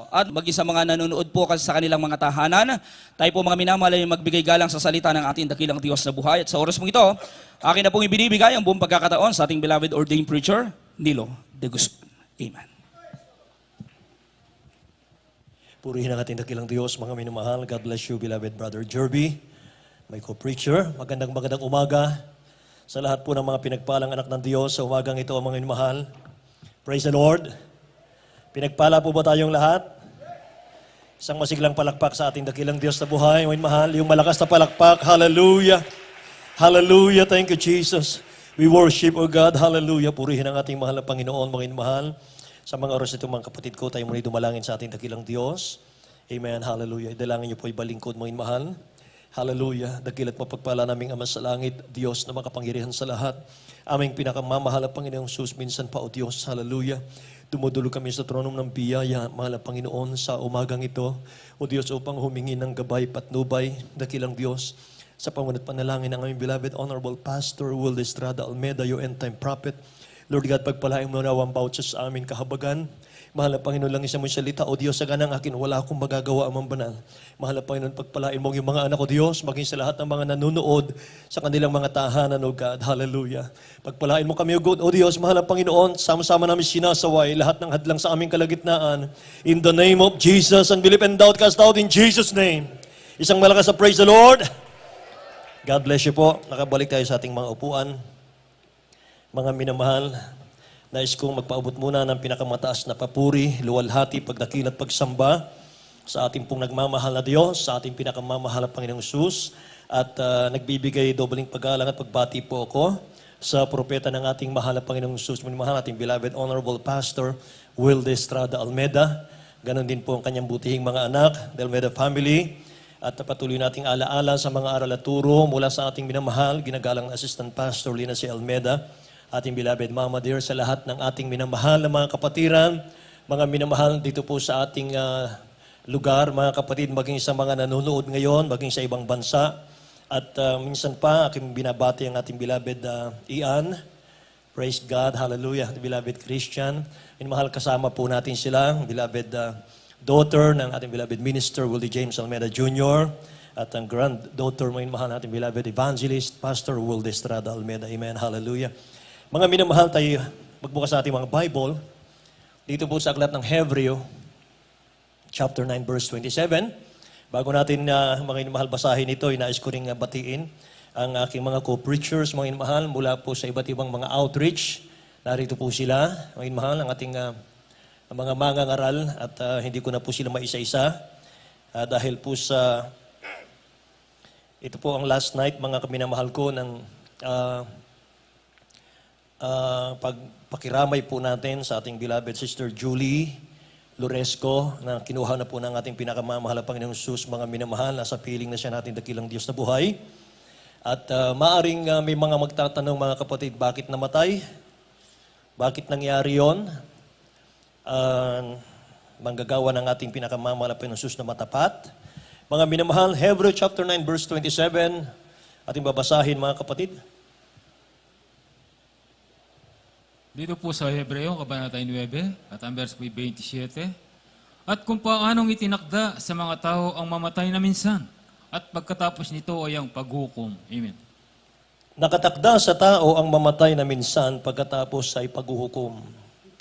At maging sa mga nanonood po kasi sa kanilang mga tahanan, tayo po mga minamahal ay magbigay galang sa salita ng ating dakilang Diyos na buhay. At sa oras mong ito, akin na pong ibinibigay ang buong pagkakataon sa ating beloved ordained preacher, Nilo de Guzman. Amen. Purihin ang ating dakilang Diyos, mga minamahal. God bless you, beloved Brother Jerby, my co-preacher. Magandang umaga sa lahat po ng mga pinagpalang anak ng Diyos sa umagang ito, mga minamahal. Praise the Lord. Pinagpala po ba tayong lahat? Isang masiglang palakpak sa ating dakilang Diyos na buhay, mga minamahal. Yung malakas na palakpak, hallelujah. Hallelujah, thank you Jesus. We worship, O God, hallelujah. Purihin ang ating mahal na Panginoon, mga minamahal. Sa mga oras ito, mga kapatid ko, tayo muli dumalangin sa ating dakilang Diyos. Amen, hallelujah. Idalangin niyo po ibalingkod, mga minamahal. Hallelujah. Dakilat mapagpala naming Ama sa langit, Diyos na makapangyarihan sa lahat. Aming pinakamamahal na Panginoong Jesus, minsan pa, O Diyos, hallelujah. Dumudulog kami sa trono ng biyaya, mahal na Panginoon, sa umagang ito. O Diyos, upang humingi ng gabay, patnubay, dakilang Diyos, sa pangunat panalangin ng aming beloved Honorable Pastor Will Estrada Almeda, your end-time prophet. Lord God, pagpalain mo na ang vouchers sa amin kahabagan. Mahal na Panginoon, lang isa mong salita, O Diyos, sa ganang akin, wala akong magagawa, Amang Banal. Mahal na Panginoon, pagpalain mo yung mga anak, O Diyos, maging sa lahat ng mga nanonood sa kanilang mga tahanan, O God. Hallelujah. Pagpalain mo kami, O Diyos, mahal na Panginoon, sama-sama namin sinasaway lahat ng hadlang sa aming kalagitnaan. In the name of Jesus, and believe and doubt, cast out in Jesus' name. Isang malakas na praise the Lord. God bless you po. Nakabalik tayo sa ating mga upuan. Mga minamahal, nais kong magpaabot muna ng pinakamataas na papuri, luwalhati, pagdakil at pagsamba sa ating pong nagmamahal na Diyos, sa ating pinakamamahal na Panginoong Jesus. At nagbibigay dobling paggalang at pagbati po ako sa propeta ng ating mahal na Panginoong Jesus, mahal ating beloved Honorable Pastor Will Estrada Almeda. Ganon din po ang kanyang butihing mga anak, the Almeda family. At patuloy nating alaala sa mga aral at turo mula sa ating minamahal, ginagalang na Assistant Pastor Lina C. Almeda. Ating beloved Mama Dear, sa lahat ng ating minamahal na mga kapatiran, mga minamahal dito po sa ating lugar, mga kapatid, maging sa mga nanonood ngayon, maging sa ibang bansa. At minsan pa, aking binabati ang ating beloved Ian. Praise God, hallelujah, beloved Christian. Minamahal, kasama po natin sila, beloved daughter ng ating beloved minister, Willie James Almeda Jr., at ang granddaughter, minamahal natin beloved evangelist, Pastor Will Estrada Almeda. Amen, hallelujah. Mga minamahal, tayo magbukas sa ating mga Bible. Dito po sa aklat ng Hebreo, chapter 9, verse 27. Bago natin mga minamahal basahin ito, nais ko ring batiin ang aking mga co-preachers, mga minamahal, mula po sa iba't ibang mga outreach. Narito po sila, mga minamahal, ang ating mga mangangaral, at hindi ko na po sila maisa-isa. Dahil po sa, ito po ang last night, mga minamahal ko, ng pagpakiramay po natin sa ating beloved Sister Julie Loresco, na kinuha na po ng ating pinakamamahal na Panginoong Jesus, mga minamahal, nasa piling na siya natin dakilang Diyos na buhay. At maaring may mga magtatanong, mga kapatid, bakit namatay? Bakit nangyari yon? Manggagawa ng ating pinakamamahal na Panginoong Jesus na matapat. Mga minamahal, Hebreo chapter 9 verse 27, ating babasahin, mga kapatid. Dito po sa Hebreo, Kabanata 9, at ang verse 27. At kung paanong itinakda sa mga tao ang mamatay na minsan, at pagkatapos nito ay ang paghukom. Amen. Nakatakda sa tao ang mamatay na minsan, pagkatapos ay paghuhukom.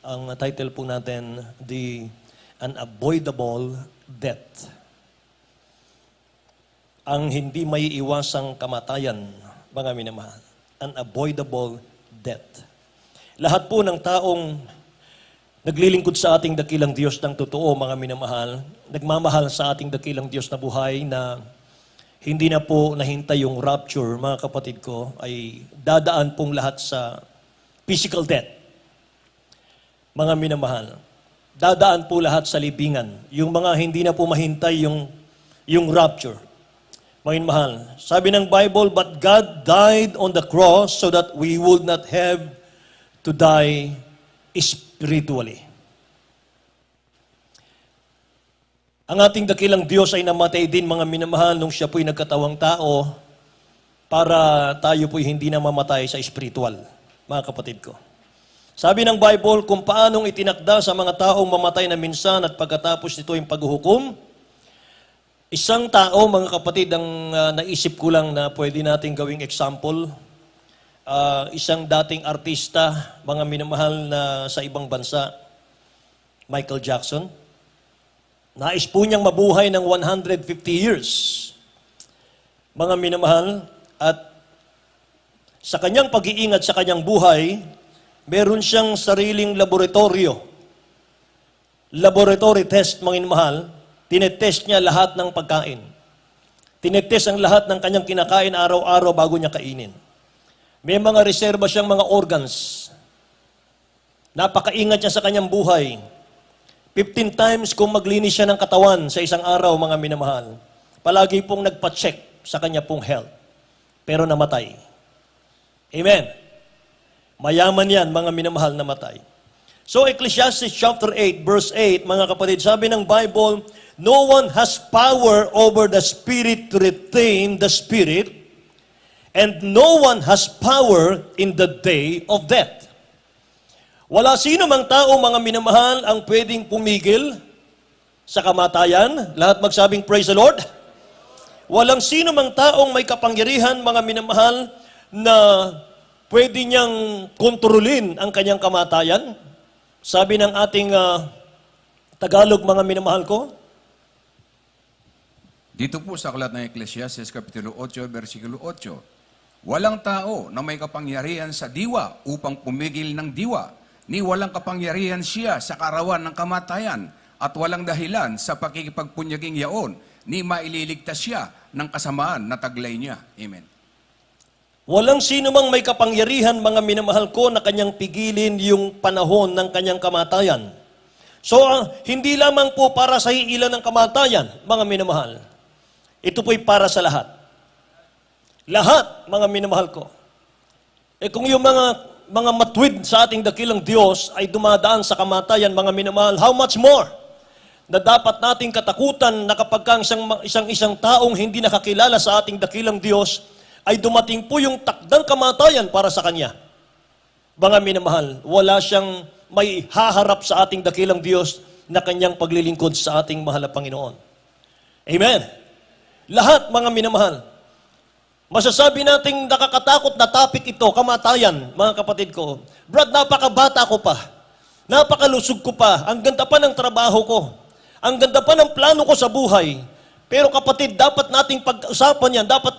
Ang title po natin, The Unavoidable Death. Ang hindi may iwasang kamatayan, mga minamahal. Unavoidable death. Lahat po ng taong naglilingkod sa ating dakilang Diyos ng totoo, mga minamahal, nagmamahal sa ating dakilang Diyos na buhay, na hindi na po nahintay yung rapture, mga kapatid ko, ay dadaan pong lahat sa physical death. Mga minamahal, dadaan po lahat sa libingan. Yung mga hindi na po mahintay yung rapture. Mga minamahal, sabi ng Bible, but God died on the cross so that we would not have to die spiritually. Ang ating dakilang Diyos ay namatay din, mga minamahal, nung siya po'y nagkatawang tao para tayo po'y hindi na mamatay sa spiritual, mga kapatid ko. Sabi ng Bible, kung paanong itinakda sa mga taong mamatay na minsan at pagkatapos nito yung paghuhukom, isang tao, mga kapatid, ang naisip ko lang na pwede nating gawing example, isang dating artista, mga minamahal na sa ibang bansa, Michael Jackson. Nais po niyang mabuhay ng 150 years. Mga minamahal, at sa kanyang pag-iingat sa kanyang buhay, meron siyang sariling laboratorio. Laboratory test, mga minamahal, tinetest niya lahat ng pagkain. Tinetest ang lahat ng kanyang kinakain araw-araw bago niya kainin. May mga reserba siyang mga organs. Napakaingat niya sa kanyang buhay. 15 times kung maglinis siya ng katawan sa isang araw, mga minamahal. Palagi pong nagpa-check sa kanya pong health. Pero namatay. Amen. Mayaman yan, mga minamahal, namatay. So, Ecclesiastes chapter 8, verse 8, mga kapatid, sabi ng Bible, no one has power over the spirit to retain the spirit, and no one has power in the day of death. Wala sino mang tao, mga minamahal, ang pwedeng pumigil sa kamatayan. Lahat magsabing, praise the Lord. Walang sino mang taong may kapangyarihan, mga minamahal, na pwede niyang kontrolin ang kanyang kamatayan. Sabi ng ating Tagalog, mga minamahal ko, Dito po sa aklat ng Ecclesiastes Kapitulo 8, versikulo 8, walang tao na may kapangyarihan sa diwa upang pumigil ng diwa, ni walang kapangyarihan siya sa karawan ng kamatayan, at walang dahilan sa pakikipagpunyaging yaon, ni maililigtas siya ng kasamaan na taglay niya. Amen. walang sino mang may kapangyarihan, mga minamahal ko, na kanyang pigilin yung panahon ng kanyang kamatayan. So, hindi lamang po para sa iilan ng kamatayan, mga minamahal. Ito po'y para sa lahat. Lahat, mga minamahal ko. Kung yung mga matwid sa ating dakilang Diyos ay dumadaan sa kamatayan, mga minamahal, how much more na dapat nating katakutan na kapag kang isang taong hindi nakakilala sa ating dakilang Diyos, ay dumating po yung takdang kamatayan para sa Kanya. Mga minamahal, wala siyang may haharap sa ating dakilang Diyos na Kanyang paglilingkod sa ating mahal na Panginoon. Amen. Lahat, mga minamahal. Masasabi nating nakakatakot na topic ito, kamatayan, mga kapatid ko. Brad, napakabata ko pa. Napakalusog ko pa. Ang ganda pa ng trabaho ko. Ang ganda pa ng plano ko sa buhay. Pero kapatid, dapat nating pag-usapan yan. Dapat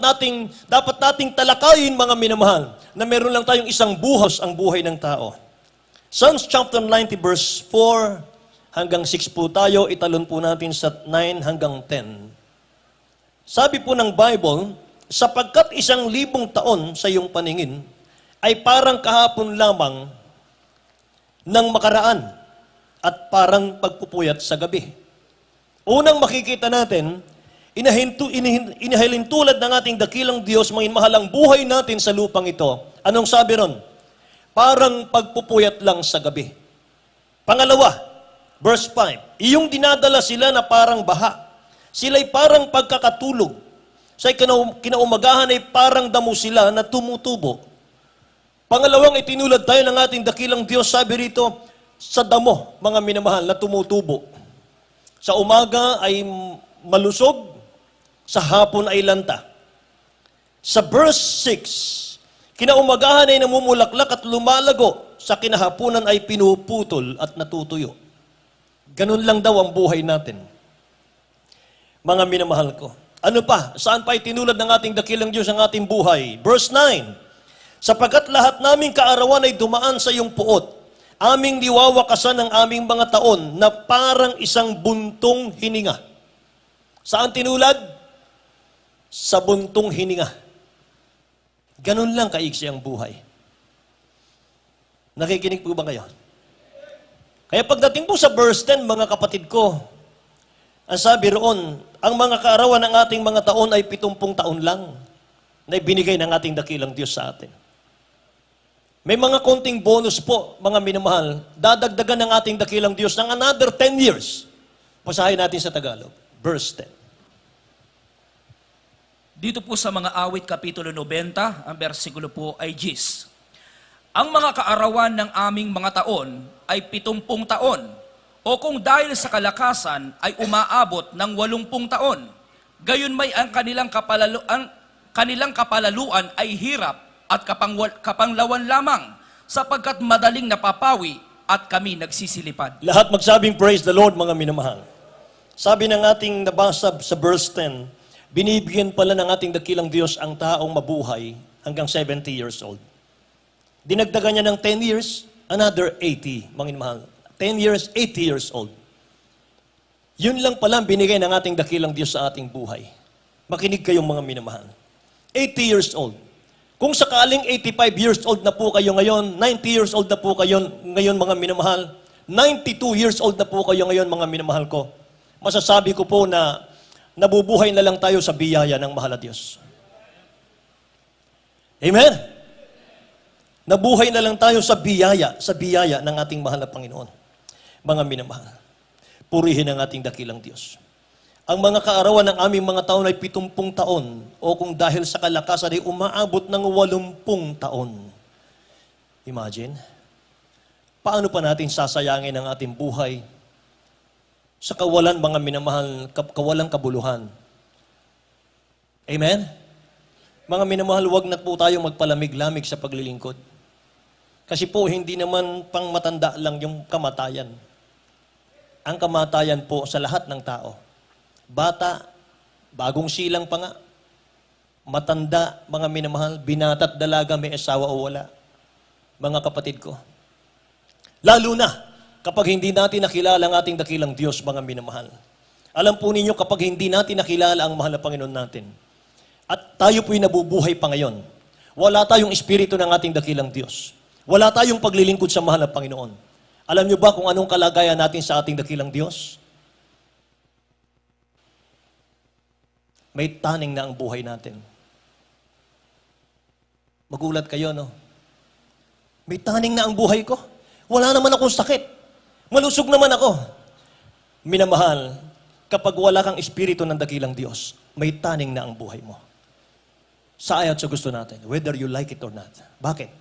nating talakayin, mga minamahal, na meron lang tayong isang buhos ang buhay ng tao. Psalms chapter 90 verse 4 hanggang 6 po tayo. Italon po natin sa 9 hanggang 10. Sabi po ng Bible, sapagkat 1,000 taon sa iyong paningin ay parang kahapon lamang ng makaraan at parang pagpupuyat sa gabi. Unang makikita natin, inahilintulad ng ating dakilang Diyos, mga mahalang buhay natin sa lupang ito. Anong sabi ron? Parang pagpupuyat lang sa gabi. Pangalawa, verse 5, iyong dinadala sila na parang baha. Sila'y parang pagkakatulog. Sa kinaumagahan ay parang damo sila na tumutubo. Pangalawang itinulad tayo ng ating dakilang Diyos, sabi rito, sa damo, mga minamahal, na tumutubo. Sa umaga ay malusog, sa hapon ay lanta. Sa verse 6, kinaumagahan ay namumulaklak at lumalago, sa kinahapunan ay pinuputol at natutuyo. Ganun lang daw ang buhay natin. Mga minamahal ko. Ano pa? Saan pa itinulad ng ating dakilang Diyos ang ating buhay? Verse 9, sapagkat lahat naming kaarawan ay dumaan sa iyong puot, aming diwawakasan ng aming mga taon na parang isang buntong hininga. Saan tinulad? Sa buntong hininga. Ganun lang kaiksi ang buhay. Nakikinig po ba kayo? Kaya pagdating po sa verse 10, mga kapatid ko, ang sabi roon, ang mga kaarawan ng ating mga taon ay 70 taon lang na ibinigay ng ating dakilang Diyos sa atin. May mga konting bonus po, mga minamahal, dadagdagan ng ating dakilang Diyos ng another 10 years. Basahin natin sa Tagalog. Verse 10. Dito po sa mga awit kapitulo 90, ang bersikulo po ay Gis. ang mga kaarawan ng aming mga taon ay 70 taon, o kung dahil sa kalakasan ay umaabot ng 80 taon, gayon may ang kanilang kapalaluan ay hirap at kapanglawan lamang, sapagkat madaling napapawi at kami nagsisilipad. Lahat magsabing praise the Lord, mga minamahal. Sabi ng ating nabasa sa verse 10, binibigyan pala ng ating dakilang Diyos ang taong mabuhay hanggang 70 years old. Dinagdagan niya ng 10 years, another 80, mga minamahal. 10 years, 80 years old. Yun lang pala ang binigay ng ating dakilang Diyos sa ating buhay. Makinig kayong mga minamahal. 80 years old. Kung sakaling 85 years old na po kayo ngayon, 90 years old na po kayo ngayon, mga minamahal, 92 years old na po kayo ngayon, mga minamahal ko, masasabi ko po na nabubuhay na lang tayo sa biyaya ng mahal na Diyos. Amen? Nabuhay na lang tayo sa biyaya ng ating mahal na Panginoon. Mga minamahal, purihin ang ating dakilang Diyos. Ang mga kaarawan ng aming mga taon ay 70 taon, o kung dahil sa kalakasan ay umaabot ng 80 taon. Imagine, paano pa natin sasayangin ang ating buhay sa kawalan, mga minamahal, kawalang kabuluhan? Amen? Mga minamahal, huwag na po tayo magpalamig-lamig sa paglilingkod. Kasi po, hindi naman pang matanda lang yung kamatayan. Ang kamatayan po sa lahat ng tao. Bata, bagong silang pa nga. Matanda, mga minamahal, binata't dalaga, may asawa o wala. Mga kapatid ko. Lalo na, kapag hindi natin nakilala ang ating dakilang Diyos, mga minamahal. Alam po ninyo, kapag hindi natin nakilala ang mahal na Panginoon natin, at tayo po'y nabubuhay pa ngayon, wala tayong espiritu ng ating dakilang Diyos. Wala tayong paglilingkod sa mahal na Panginoon. Alam niyo ba kung anong kalagayan natin sa ating dakilang Diyos? May taning na ang buhay natin. Magulat kayo, no? May taning na ang buhay ko. Wala naman akong sakit. Malusog naman ako. Minamahal, kapag wala kang espiritu ng dakilang Diyos, may taning na ang buhay mo. Sa ayaw at sa gusto natin, whether you like it or not. Bakit?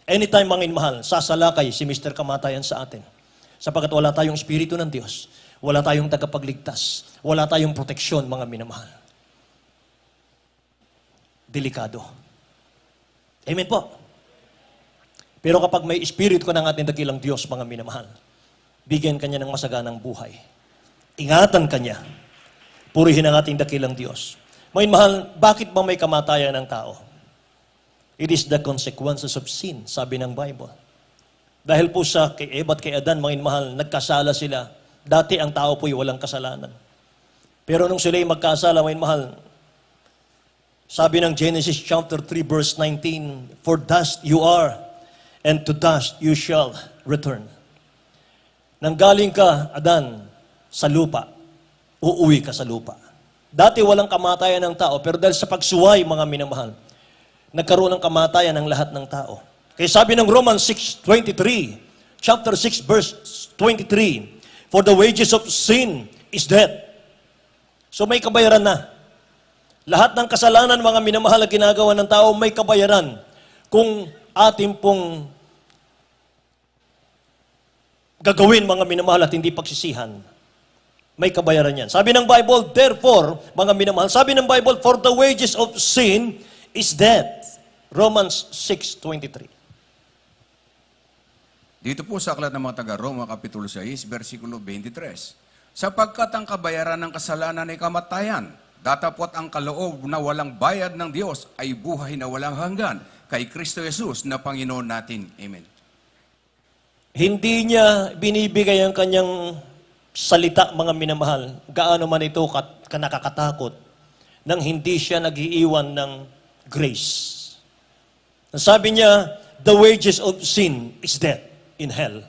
Anytime, mga minamahal, sasalakay si Mr. Kamatayan sa atin. Sapagkat wala tayong espiritu ng Diyos. Wala tayong tagapagligtas. Wala tayong proteksyon, mga minamahal. Delikado. Amen po. Pero kapag may espiritu ko ng ating dakilang Diyos, mga minamahal, bigyan kanya ng masaganang buhay. Ingatan kanya. Purihin ang ating dakilang Diyos. Mga minamahal, bakit ba may kamatayan ng tao? It is the consequences of sin, sabi ng Bible. Dahil po sa kay Eva at kay Adan, mga minamahal, nagkasala sila. Dati ang tao po'y walang kasalanan. Pero nung sila'y magkasala, mga minamahal, sabi ng Genesis chapter 3 verse 19, for dust you are, and to dust you shall return. Nanggaling ka, Adan, sa lupa, uuwi ka sa lupa. Dati walang kamatayan ng tao, pero dahil sa pagsuway, mga minamahal, nagkaroon ng kamatayan ng lahat ng tao. Kaya sabi ng Romans 6:23, chapter 6 verse 23, for the wages of sin is death. So may kabayaran na. Lahat ng kasalanan, mga minamahal na ginagawa ng tao, may kabayaran. Kung ating pong gagawin, mga minamahal, at hindi pagsisihan, may kabayaran yan. Sabi ng Bible, therefore, mga minamahal, sabi ng Bible, for the wages of sin is death. Romans 6:23. Dito po sa aklat ng mga taga-Roma, Kapitulo 6, versikulo 23. Sapagkat ang kabayaran ng kasalanan ay kamatayan, datapot ang kaloob na walang bayad ng Diyos ay buhay na walang hanggan kay Kristo Jesus na Panginoon natin. Amen. Hindi niya binibigay ang kanyang salita, mga minamahal, gaano man ito nakakatakot, nang hindi siya nag-iiwan ng grace. Sabi niya, the wages of sin is death in hell.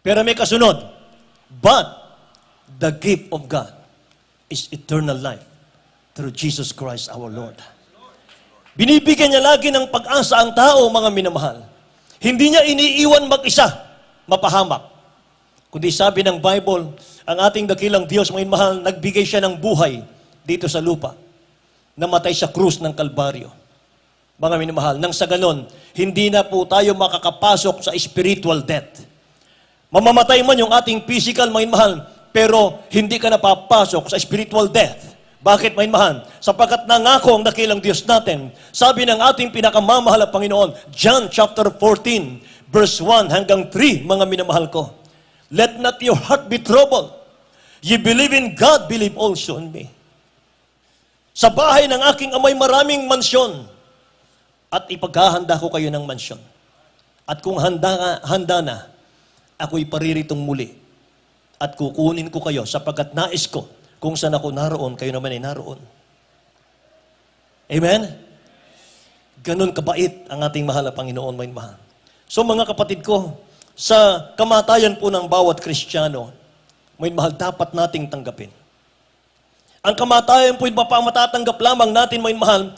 Pero may kasunod, but the gift of God is eternal life through Jesus Christ our Lord. Binibigyan niya lagi ng pag-asa ang tao, mga minamahal. Hindi niya iniiwan mag-isa, mapahamak. Kundi sabi ng Bible, ang ating dakilang Diyos, mga minamahal, nagbigay siya ng buhay dito sa lupa. Namatay sa krus ng Kalbaryo. Mga minamahal, nang sa ganon, hindi na po tayo makakapasok sa spiritual death. Mamamatay man yung ating physical, mga minamahal, pero hindi ka napapasok sa spiritual death. Bakit, mga minamahal? Sapagkat nangako ang dakilang Diyos natin. Sabi ng ating pinakamamahal na Panginoon, John chapter 14, verse 1 hanggang 3, mga minamahal ko. Let not your heart be troubled. You believe in God, believe also in me. Sa bahay ng aking amay maraming mansyon, at ipaghahanda ko kayo ng mansyon. At kung handa na, ako'y pariritong muli. At kukunin ko kayo sapagkat nais ko kung saan ako naroon, kayo naman ay naroon. Amen? Ganon kabait ang ating mahal na Panginoon, may mahal. So mga kapatid ko, sa kamatayan po ng bawat Kristiyano, may mahal, dapat nating tanggapin. Ang kamatayan po, matatanggap lamang natin, may mahal,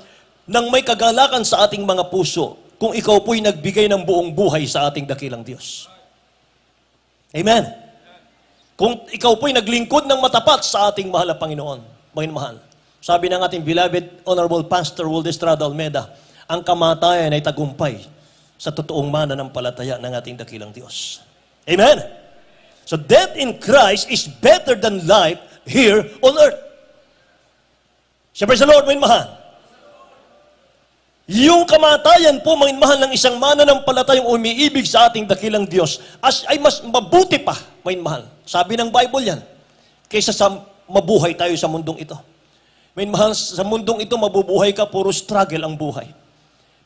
nang may kagalakan sa ating mga puso, kung ikaw po'y nagbigay ng buong buhay sa ating dakilang Diyos. Amen? Kung ikaw po'y naglingkod ng matapat sa ating mahal na Panginoon, mga mahal. Sabi ng ating beloved Honorable Pastor Waldo Estrada Almeida, ang kamatayan ay tagumpay sa totoong mananampalataya ng ating dakilang Diyos. Amen? So death in Christ is better than life here on earth. Siyempre sa Lord, mga mahal. Yung kamatayan po, mga mahal, ng isang mananampalatayang umiibig sa ating dakilang Diyos ay mas mabuti pa, mga mahal. Sabi ng Bible yan, kaysa sa mabuhay tayo sa mundong ito. Mga mahal, sa mundong ito, mabubuhay ka, puro struggle ang buhay.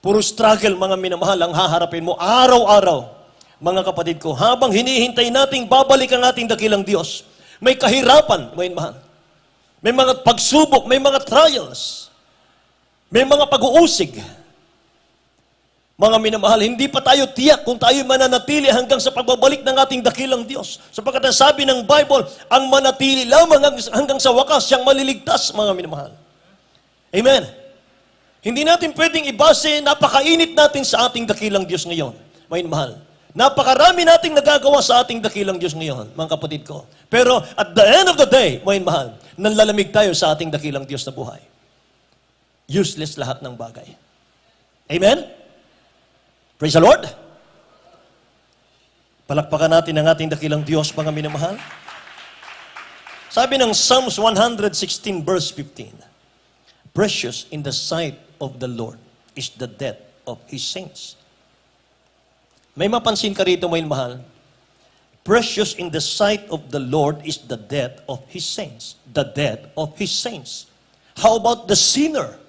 Puro struggle, mga minamahal, ang haharapin mo araw-araw. Mga kapatid ko, habang hinihintay nating babalik ang ating dakilang Diyos, may kahirapan, mga mahal. May mga pagsubok, may mga trials. May mga pag-uusig. Mga minamahal, hindi pa tayo tiyak kung tayo mananatili hanggang sa pagbabalik ng ating dakilang Diyos. Sapagkat ang sabi ng Bible, ang manatili lamang hanggang sa wakas, siyang maliligtas, mga minamahal. Amen. Hindi natin pwedeng ibase, napakainit natin sa ating dakilang Diyos ngayon, mga minamahal. Napakarami nating nagagawa sa ating dakilang Diyos ngayon, mga kapatid ko. Pero at the end of the day, mga minamahal, nanlalamig tayo sa ating dakilang Diyos na buhay. Useless lahat ng bagay. Amen? Praise the Lord. Palakpakan natin ang ating dakilang Diyos, mga minamahal. Sabi ng Psalms 116 verse 15, precious in the sight of the Lord is the death of His saints. May mapansin ka rito, mga minamahal. Precious in the sight of the Lord is the death of His saints. The death of His saints. How about the sinner?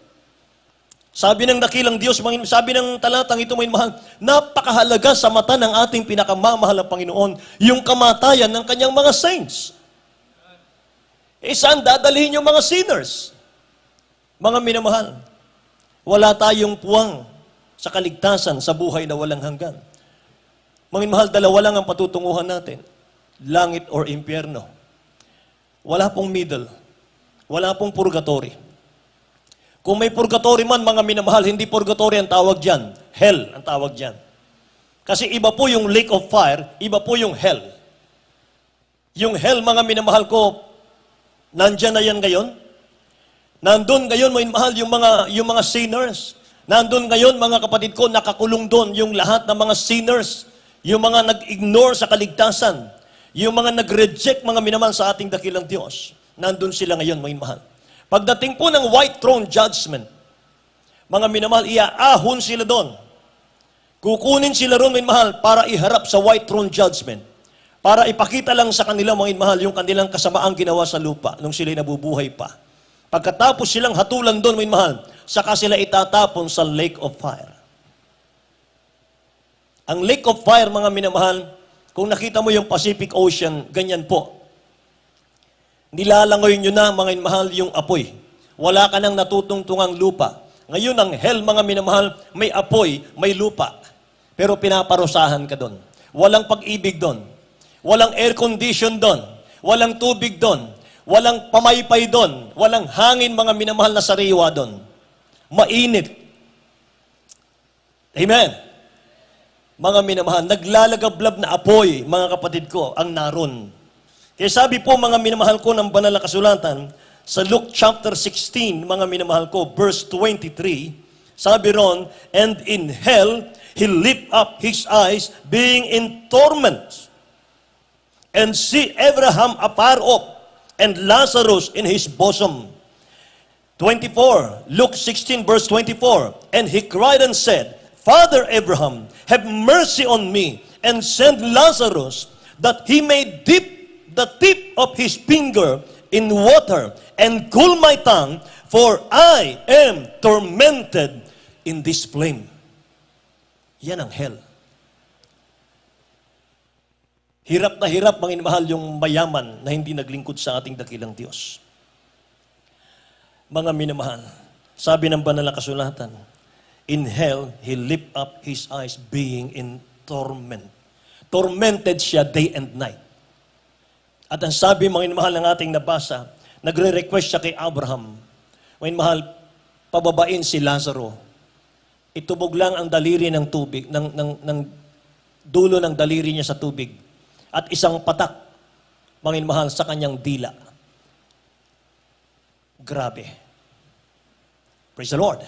Sabi ng dakilang Diyos, sabi ng talatang ito, mga mahal, napakahalaga sa mata ng ating pinakamamahal na Panginoon, yung kamatayan ng kanyang mga saints. Saan dadalhin yung mga sinners? Mga minamahal, wala tayong puwang sa kaligtasan sa buhay na walang hanggan. Mga mahal, dalawa lang ang patutunguhan natin, langit or impyerno. Wala pong middle. Wala pong purgatory. Kung may purgatory man, mga minamahal, hindi purgatory ang tawag dyan. Hell ang tawag dyan. Kasi iba po yung lake of fire, iba po yung hell. Yung hell, mga minamahal ko, nandyan na yan ngayon. Nandun ngayon, mga minamahal, yung mga sinners. Nandun ngayon, mga kapatid ko, nakakulong doon yung lahat ng mga sinners. Yung mga nag-ignore sa kaligtasan. Yung mga nag-reject, mga minamahal, sa ating dakilang Diyos. Nandun sila ngayon, mga minamahal. Pagdating po ng white throne judgment, mga minamahal, iaahon sila doon. Kukunin sila roon, mga minamahal, para iharap sa white throne judgment. Para ipakita lang sa kanila, mga minamahal, yung kanilang kasamaang ginawa sa lupa nung sila'y nabubuhay pa. Pagkatapos silang hatulan doon, mga minamahal, saka sila itatapon sa lake of fire. Ang lake of fire, mga minamahal, kung nakita mo yung Pacific Ocean, ganyan po. Nilalangoy nyo na, mga minamahal, yung apoy. Wala ka nang natutungtungang lupa. Ngayon, ang hell, mga minamahal, may apoy, may lupa. Pero pinaparusahan ka doon. Walang pag-ibig doon. Walang air condition doon. Walang tubig doon. Walang pamaypay doon. Walang hangin, mga minamahal, na sariwa doon. Mainit. Amen. Mga minamahal, naglalagablab na apoy, mga kapatid ko, ang naroon. Kaya sabi po, mga minamahal ko, ng banal na kasulatan, sa Luke chapter 16, mga minamahal ko, verse 23, Sabi ron, and in hell, he lift up his eyes, being in torment, and see Abraham afar off, and Lazarus in his bosom. 24, Luke 16, verse 24, and he cried and said, Father Abraham, have mercy on me, and send Lazarus, that he may dip the tip of his finger in water, and cool my tongue, for I am tormented in this flame. Yan ang hell. Hirap na hirap, mga mahal, yung mayaman na hindi naglingkod sa ating dakilang Diyos. Mga minamahal, sabi ng banal na kasulatan, in hell, he lift up his eyes being in torment. Tormented siya day and night. At ang sabi, mga minamahal, ng ating nabasa, nagre-request siya kay Abraham, mga minamahal, pababain si Lazaro. Itubog lang ang daliri ng tubig, ng dulo ng daliri niya sa tubig. At isang patak, mga minamahal, sa kanyang dila. Grabe. Praise the Lord.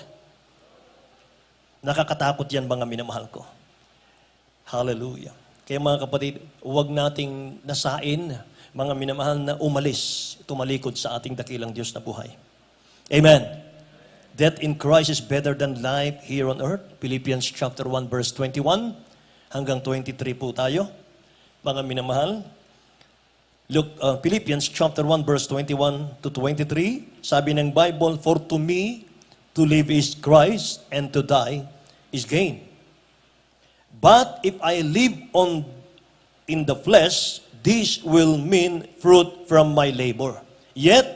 Nakakatakot yan, mga minamahal ko. Hallelujah. Kaya mga kapatid, huwag nating nasain, mga minamahal, na umalis, tumalikod sa ating dakilang Diyos na buhay. Amen. Death in Christ is better than life here on earth. Philippians chapter 1 verse 21 hanggang 23 po tayo. Mga minamahal, Philippians chapter 1 verse 21 to 23, sabi ng Bible, for to me, to live is Christ, and to die is gain. But if I live in the flesh, this will mean fruit from my labor. Yet,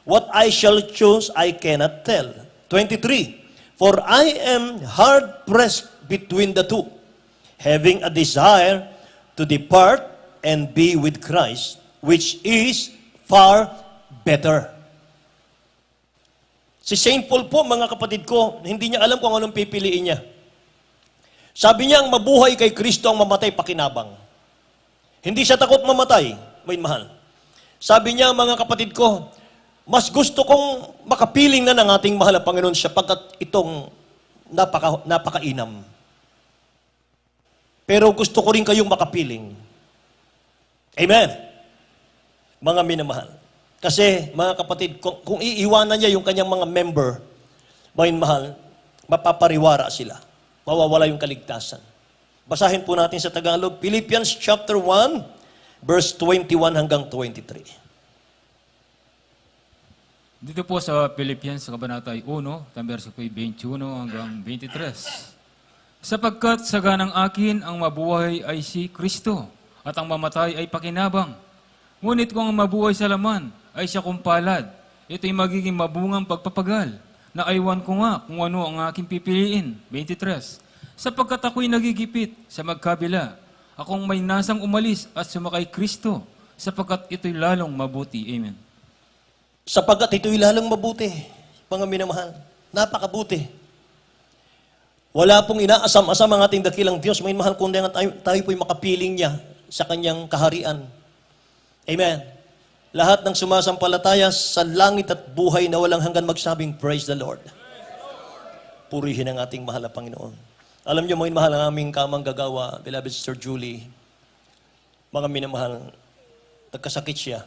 what I shall choose, I cannot tell. 23, for I am hard pressed between the two, having a desire to depart and be with Christ, which is far better. Si St. Paul po, mga kapatid ko, hindi niya alam kung anong pipiliin niya. Sabi niya, ang mabuhay kay Kristo, ang mamatay pakinabang. Hindi siya takot mamatay, may mahal. Sabi niya, mga kapatid ko, mas gusto kong makapiling na ng ating mahal na Panginoon sapagkat itong napakainam. Pero gusto ko rin kayong makapiling. Amen. Mga minamahal. Kasi, mga kapatid, kung iiwanan niya yung kanyang mga member, mga mahal, mapapariwara sila. Mawawala yung kaligtasan. Basahin po natin sa Tagalog, Philippians chapter 1, verse 21 hanggang 23. Dito po sa Philippians, sa Kabanata 1, verso 21 hanggang 23. Sapagkat sa ganang akin ang mabuhay ay si Kristo, at ang mamatay ay pakinabang. Ngunit kung ang mabuhay sa laman ay siya kong palad, ito'y magiging mabungang pagpapagal, na aywan ko nga kung ano ang aking pipiliin. 23. Sapagkat ako'y nagigipit sa magkabila, akong may nasang umalis at sumakay Kristo, sapagkat ito'y lalong mabuti. Amen. Sapagkat ito'y lalong mabuti, mga minamahal. Napakabuti. Wala pong inaasam-asam ang ating dakilang Diyos. May mahal kundi tayo po'y makapiling niya sa kanyang kaharian. Amen. Lahat ng sumasampalataya sa langit at buhay na walang hanggan magsabing, Praise the Lord. Purihin ang ating mahal na Panginoon. Alam niyo, mga mahal, ang aming kamang gagawa, beloved Sister Julie, mga minamahal, nagkasakit siya.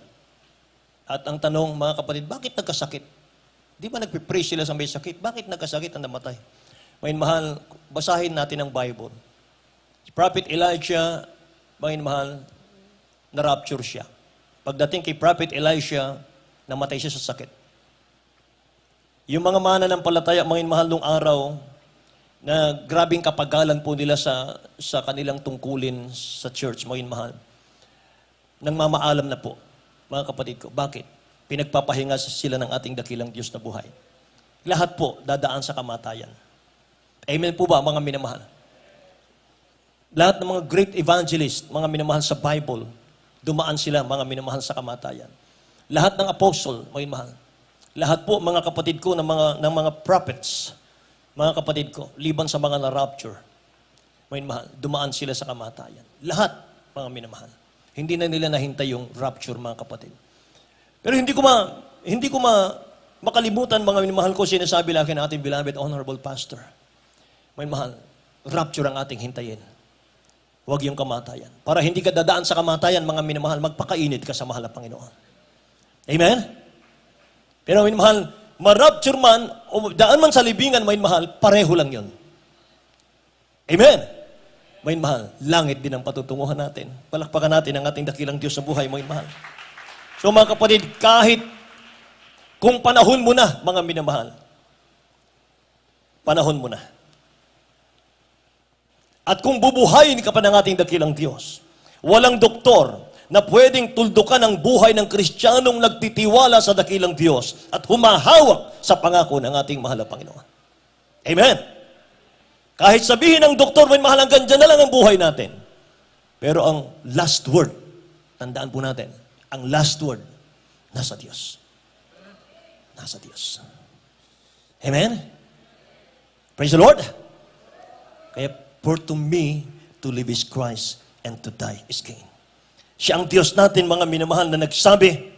At ang tanong, mga kapatid, bakit nagkasakit? Di ba nagpipraise sila sa may sakit? Bakit nagkasakit ang namatay? Mga mahal, basahin natin ang Bible. Si Prophet Elijah, mga mahal, na-rapture siya. Pagdating kay Prophet Elisha, namatay siya sa sakit. Yung mga mananampalataya, mga mahal, nung araw, na grabing kapagalan po nila sa kanilang tungkulin sa church, mga mahal, nang mamaalam na po, mga kapatid ko. Bakit? Pinagpapahinga sila ng ating dakilang Diyos na buhay. Lahat po dadaan sa kamatayan. Amen po ba, mga minamahal? Lahat ng mga great evangelist, mga minamahal sa Bible, dumaan sila, mga minamahal, sa kamatayan. Lahat ng apostle, mga minamahal. Lahat po, mga kapatid ko, ng mga prophets, mga kapatid ko, liban sa mga na-rapture, mga minamahal, dumaan sila sa kamatayan. Lahat, mga minamahal. Hindi na nila nahintay yung rapture, mga kapatid. Pero hindi ko makalimutan, mga minamahal ko, sinasabi lagi ng ating beloved honorable pastor. Mga minamahal, rapture ang ating hintayin. Huwag yung kamatayan. Para hindi ka dadaan sa kamatayan, mga minamahal, magpakainit ka sa mahal na Panginoon. Amen? Pero mga minamahal, ma-rapture man, o daan man sa libingan, mga minamahal, pareho lang yun. Amen? Mga minamahal, langit din ang patutunguhan natin. Palakpakan natin ang ating dakilang Diyos sa buhay, mga minamahal. So mga kapatid, kahit kung panahon mo na, mga minamahal, panahon mo na. At kung bubuhayin ka pa ng ating dakilang Diyos, walang doktor na pwedeng tuldukan ang buhay ng Kristiyanong nagtitiwala sa dakilang Diyos at humahawak sa pangako ng ating mahal na Panginoon. Amen? Kahit sabihin ng doktor, may mahal, hanggang dyan na lang ang buhay natin. Pero ang last word, tandaan po natin, ang last word, nasa Diyos. Nasa Diyos. Amen? Praise the Lord. Kaya, for to me, to live is Christ, and to die is gain. Siya ang Diyos natin, mga minamahal, na nagsabi,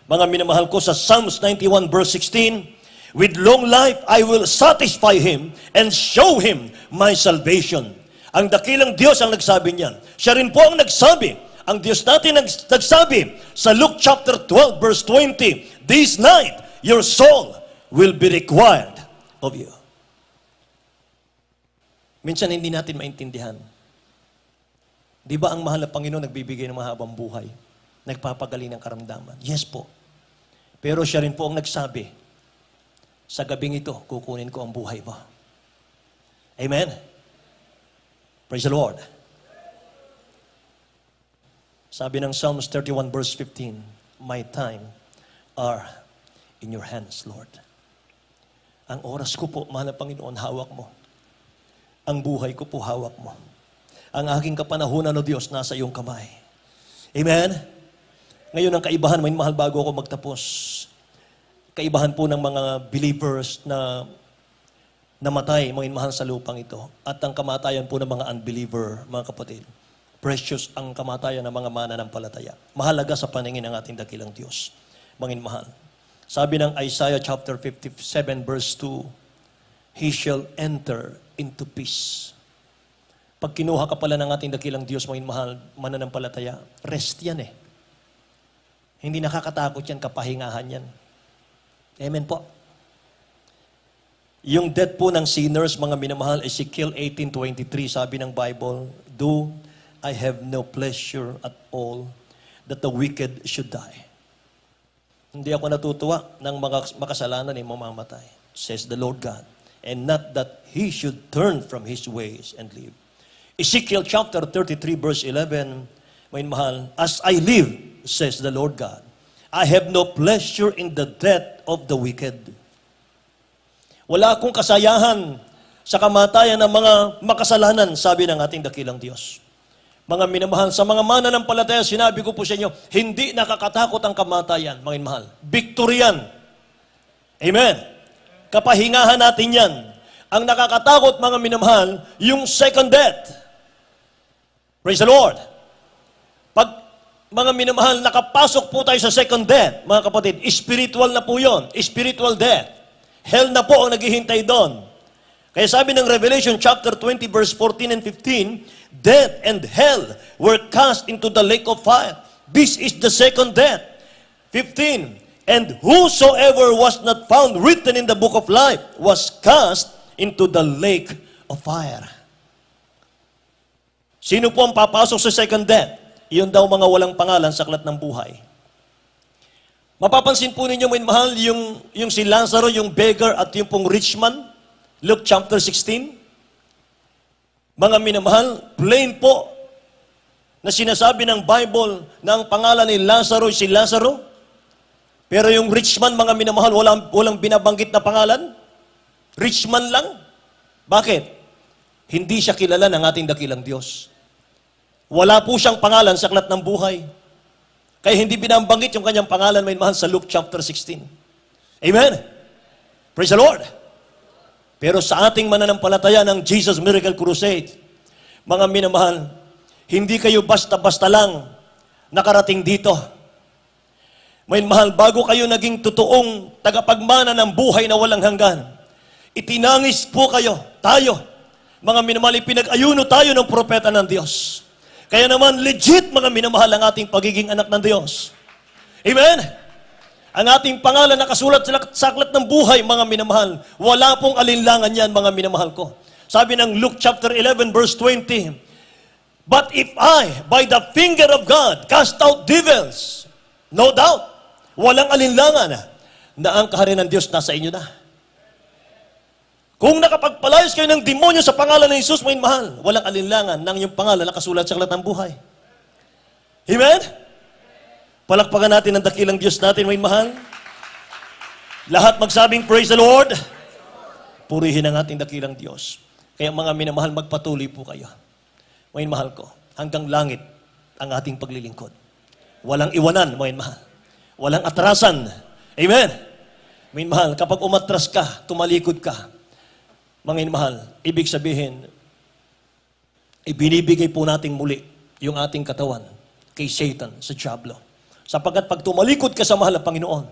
mga minamahal ko, sa Psalms 91 verse 16, with long life I will satisfy Him and show Him my salvation. Ang dakilang Diyos ang nagsabi niyan. Siya rin po ang nagsabi. Ang Diyos natin nagsabi sa Luke chapter 12 verse 20, this night your soul will be required of you. Minsan hindi natin maintindihan. Di ba ang mahal na Panginoon nagbibigay ng mahabang buhay? Nagpapagaling ng karamdaman? Yes po. Pero siya rin po ang nagsabi, sa gabing ito, kukunin ko ang buhay mo. Amen? Praise the Lord. Sabi ng Psalms 31 verse 15, my time are in your hands, Lord. Ang oras ko po, mahal na Panginoon, hawak mo. Ang buhay ko po, hawak mo. Ang aking kapanahunan, o Diyos, nasa iyong kamay. Amen? Ngayon, ang kaibahan, may mahal bago ako magtapos. Kaibahan po ng mga believers na namatay, mga mahal sa lupang ito. At ang kamatayan po ng mga unbeliever, mga kapatid. Precious ang kamatayan ng mga mananampalataya. Mahalaga sa paningin ng ating dakilang Diyos. Mga mahal. Sabi ng Isaiah chapter 57 verse 2, He shall enter into peace. Pag kinuha ka pala ng ating dakilang Diyos, mga mahal, mananampalataya, rest yan eh. Hindi nakakatakot yan, kapahingahan yan. Amen po. Yung death po ng sinners, mga minamahal, Ezekiel 18:23, sabi ng Bible, do I have no pleasure at all that the wicked should die. Hindi ako natutuwa ng mga makasalanan ay mamamatay, says the Lord God. And not that he should turn from his ways and live. Ezekiel chapter 33 verse 11, may mahal, as I live, says the Lord God, I have no pleasure in the death of the wicked. Wala akong kasayahan sa kamatayan ng mga makasalanan, sabi ng ating dakilang Diyos. Mga minamahal, sa mga mananampalataya, sinabi ko po sa inyo, hindi nakakatakot ang kamatayan, mga minamahal. Victory yan. Amen. Kapahingahan natin yan. Ang nakakatakot, mga minamahal, yung second death. Praise the Lord. Pag, mga minamahal, nakapasok po tayo sa second death, mga kapatid, spiritual na po yun. Spiritual death. Hell na po ang naghihintay doon. Kaya sabi ng Revelation chapter 20 verse 14 and 15, death and hell were cast into the lake of fire. This is the second death. 15, and whosoever was not found written in the book of life was cast into the lake of fire. Sino po ang papasok sa second death? Iyon daw mga walang pangalan sa aklat ng buhay. Mapapansin po ninyo, may mahal, yung si Lazaro, yung beggar at yung pong rich man, Luke chapter 16. Mga minamahal, plain po na sinasabi ng Bible na ang pangalan ni Lazaro si Lazaro. Pero yung rich man, mga minamahal, walang binabanggit na pangalan. Rich man lang. Bakit? Hindi siya kilala ng ating dakilang Diyos. Wala po siyang pangalan sa aklat ng buhay. Kaya hindi binabanggit yung kanyang pangalan, may mahal, sa Luke chapter 16. Amen? Praise the Lord. Pero sa ating mananampalataya ng Jesus Miracle Crusade, mga minamahal, hindi kayo basta-basta lang nakarating dito. May mahal, bago kayo naging totoong tagapagmana ng buhay na walang hanggan, itinangis po kayo, tayo, mga minamahal, pinag-ayuno tayo ng propeta ng Diyos. Kaya naman, legit mga minamahal ang ating pagiging anak ng Diyos. Amen? Ang ating pangalan nakasulat sa aklat ng buhay, mga minamahal. Wala pong alinlangan yan, mga minamahal ko. Sabi ng Luke chapter 11, verse 20, "But if I, by the finger of God, cast out devils," no doubt, walang alinlangan na ang kaharian ng Diyos nasa inyo na. Kung nakapagpalayas kayo ng demonyo sa pangalan ng Jesus, mga mahal, walang alinlangan ng iyong pangalan nakasulat sa aklat ng buhay. Amen? Palakpakan natin ang dakilang Diyos natin, mga mahal. Lahat magsabing, "Praise the Lord." Purihin ang ating dakilang Diyos. Kaya mga minamahal, magpatuloy po kayo. Mga mahal ko, hanggang langit ang ating paglilingkod. Walang iwanan, mga mahal. Walang atrasan. Amen? Mga mahal, kapag umatras ka, tumalikod ka, mga mahal, ibig sabihin, ibinibigay po natin muli yung ating katawan kay Satan, sa Diablo. Sapagkat pag tumalikod ka sa mahal ng Panginoon,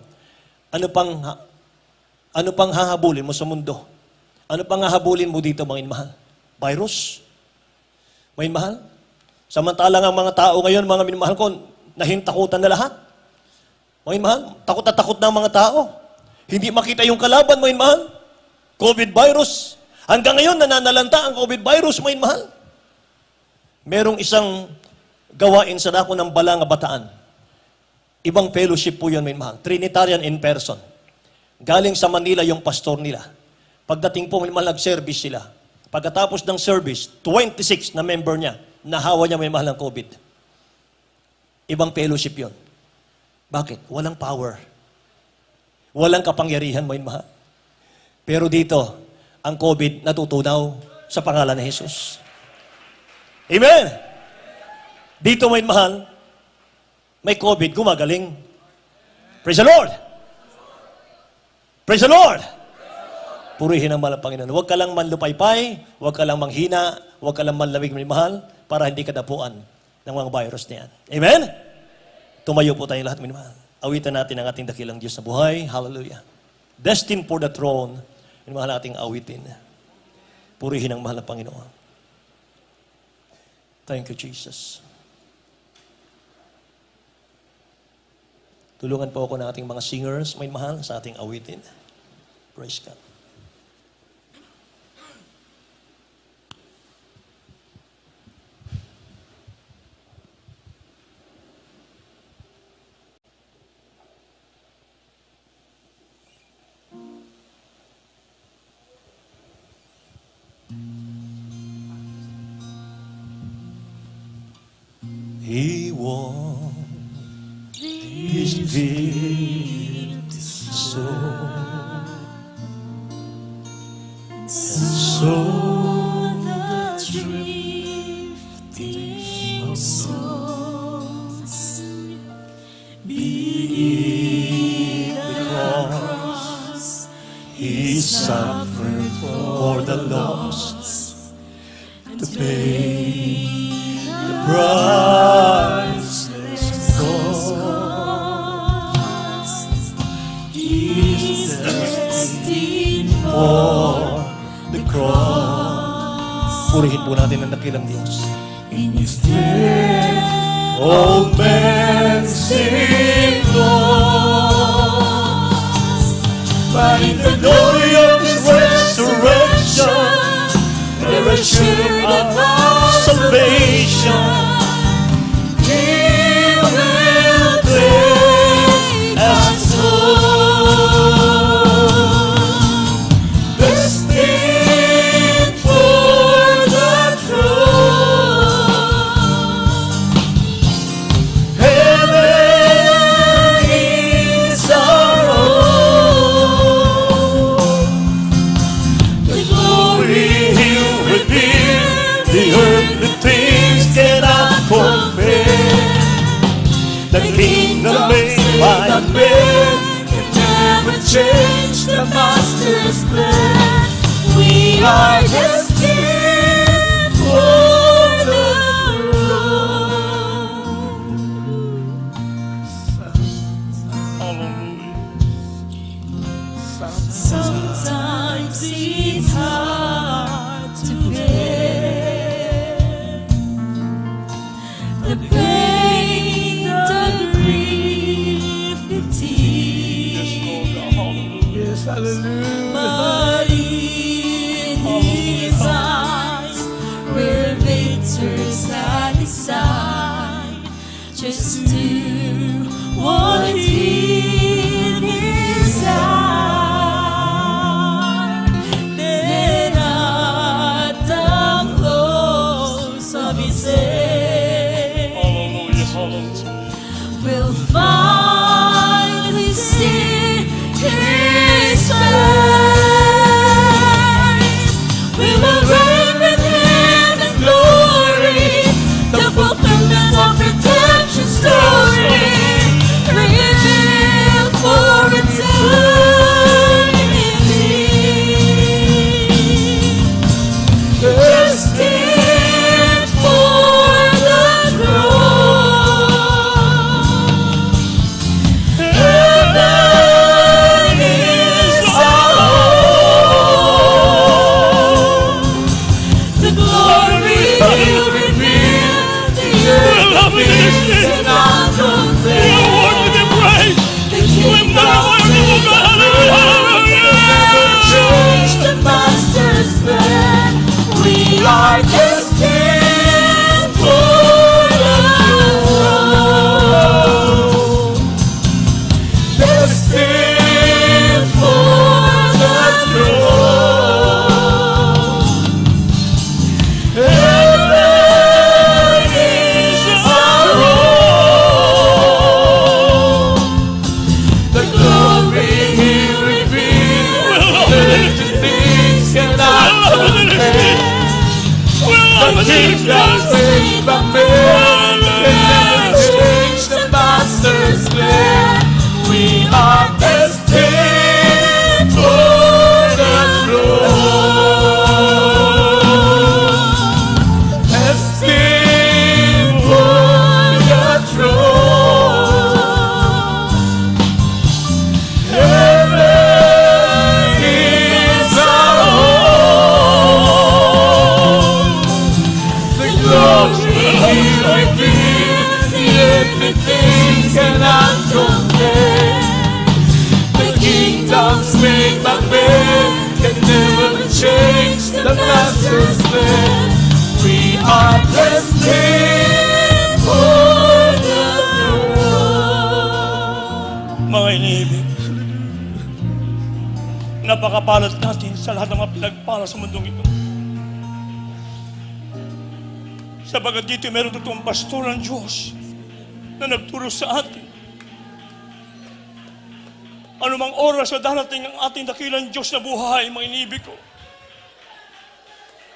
ano pang hahabulin mo sa mundo? Ano pang hahabulin mo dito, mga mahal? Virus? Mga mahal? Samantalang ang mga tao ngayon, mga minamahal ko, nahintakutan na lahat. Mga mahal, takot na takot na ang mga tao. Hindi makita yung kalaban, mga mahal. COVID virus. Hanggang ngayon, nananalanta ang COVID virus, mga mahal. Merong isang gawain sa dako ng Balanga, Bataan. Ibang fellowship po yun, mga mahal. Trinitarian in person. Galing sa Manila yung pastor nila. Pagdating po, mga mahal, nag-service sila. Pagkatapos ng service, 26 na member niya, nahawa niya, mga mahal, ng COVID. Ibang fellowship yun. Bakit? Walang power. Walang kapangyarihan, mga mahal. Pero dito, ang COVID natutunaw sa pangalan ni Jesus. Amen! Dito, mga mahal, may COVID, gumagaling. Praise the Lord! Praise the Lord! Purihin ang mahal ng Panginoon. Huwag ka lang manlupaypay, huwag ka lang manghina, huwag ka lang manlamig, mga mahal, para hindi ka dapuan ng mga virus na yan. Amen? Tumayo po tayo lahat, mga mahal. Awitan natin ang ating dakilang Diyos na buhay. Hallelujah. Destined for the throne, yung mahal nating awitin. Purihin ang mahal ng Panginoon. Thank you, Jesus. Tulungan po ako ng ating mga singers, may mahal, sa ating awitin. Praise God. He won his guilty soul, and so the drifting souls beneath the cross, he suffered for the lost to pay the priceless cost. He's destined for the cross. Purihin po natin ang dakilang Diyos. In His death, all men sing lost. But in the glory of His resurrection, we're assured of our salvation. He will take us home, destined for the throne. Heaven is our home. The glory He'll reveal, the earthly things cannot compare. The kingdom made by man can never change the Master's plan. We are destined for the throne. Sometimes it's hard to bear the pain, the grief, the tears. But in His eyes, we're victors at His side. Just do what He desires. Then at the close of His day, we'll finally see His face. We will reign with Him in glory, the fulfillment of redemption story, revealed for eternity. Destined for the throne. Heaven is our home. The glory He'll reveal, the earth is not unveiled. The kingdom's made of never change the Master's plan. We are destined for the throne. Destined for the throne. Heaven is our home. The glory He'll reveal, the things cannot compare. The kingdom's made by men, can never change the Master's plan. We are destined for the throne. Destined for the throne. Heaven is our home. The glory He'll reveal, the earthly things cannot compare. The kingdoms made by men can never change the Master's plan. We are destined for the throne. Mga iniibig, napakapalad natin sa lahat ng mga pinagpala sa mundong ito. Sabagat dito meron totoong pastor ng Diyos na nagturo sa atin. Anumang oras na darating ang ating dakilang Diyos na buhay, mga iniibig ko,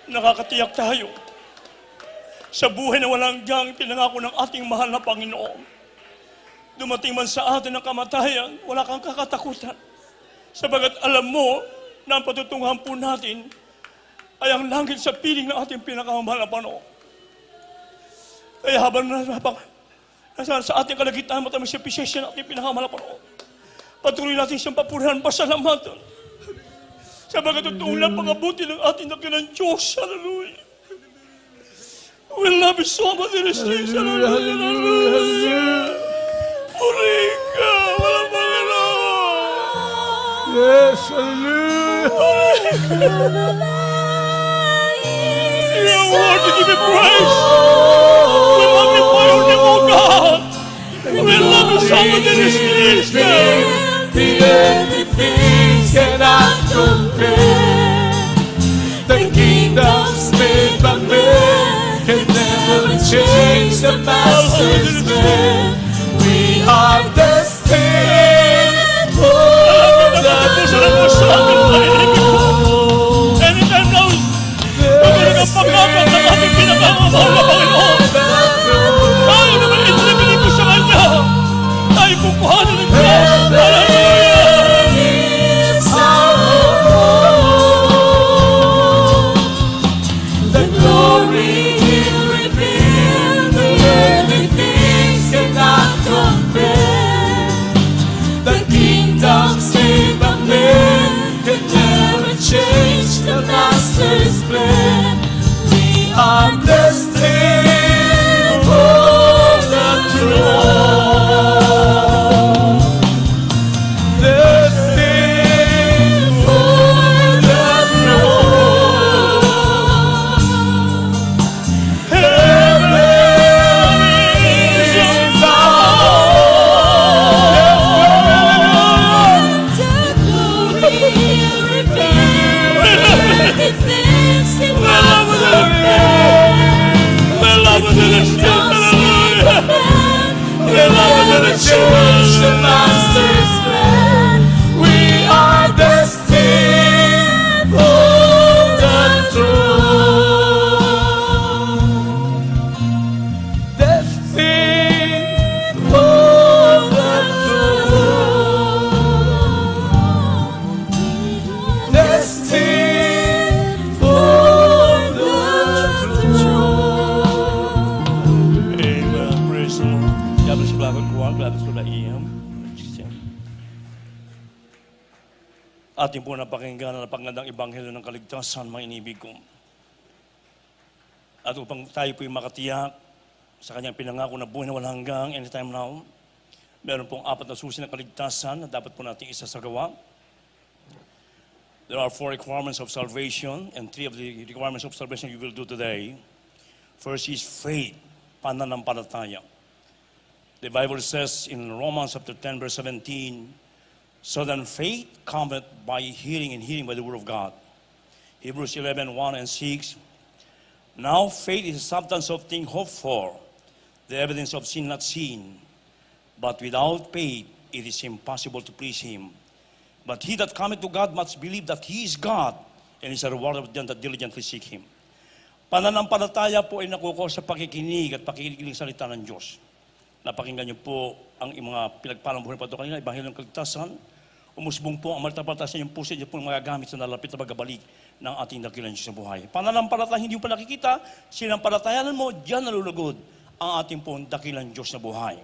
nakakatiyak tayo sa buhay na walang hanggang pinangako ng ating mahal na Panginoon. Dumating man sa atin ang kamatayan, wala kang kakatakutan. Sabagat alam mo na ang patutunguhan po natin ay ang langit sa piling ng ating pinakamahal na Panginoon. Kaya habang nasa sa ating kalagitnaan, matamis siya pisesya ng ating pinakamahal na Panginoon, patuloy natin siyang papurihan, pasalamatan. Sabagat totoong napakabuti ng ating dakilang Diyos. Hallelujah. We love you so much in this place. Hallelujah. Hallelujah. Puri ka, walang Panginoon. Yes, hallelujah. You are worthy to be praised. We magnify your name, O God. We love you so much in this place. The earthly things cannot compare. The kingdoms made by men can never change the Master's plan. We are destined for the throne. Anytime now, tutuloy ang pagkakas ng ating pinakamamahal na Panginoon. Tayo naman itinibigay ko sa Kanya. Tayo kukuhanin ng Diyos. Hallelujah! Is our home. The glory He'll reveal, the earthly things cannot compare. Ating po napakinggan ang napakagandang ebanghelyo ng kaligtasan, mga inibig ko. At upang tayo po'y makatiyak sa kanyang pinangako na buhay na walang hanggang anytime now, meron pong 4 na susi ng kaligtasan na dapat po natin isasagawa. There are 4 requirements of salvation, and 3 of the requirements of salvation you will do today. First is faith, pananampalataya. The Bible says in Romans chapter 10, verse 17, so then faith cometh by hearing, and hearing by the word of God. Hebrews 11, 1 and 6. Now faith is the substance of things hoped for, the evidence of sin not seen. But without faith it is impossible to please Him. But he that cometh to God must believe that He is God, and is a rewarder of them that diligently seek Him. Pananampalataya po ay nakukuha sa pakikinig at pakikinig sa salita ng Diyos. Napakinggan niyo po ang mga pinagpalang buhay pa ito kanina, Ebanghelyo ng Kaligtasan. Umusbong po ang maltapatas sa inyong puso, niyo po magagamit sa nalapit na pagbabalik ng ating dakilang Diyos sa buhay. Pananampalataya, hindi mo pa nakikita, sinampalatayanan mo, diyan nalulugod ang ating pong dakilang Diyos na buhay.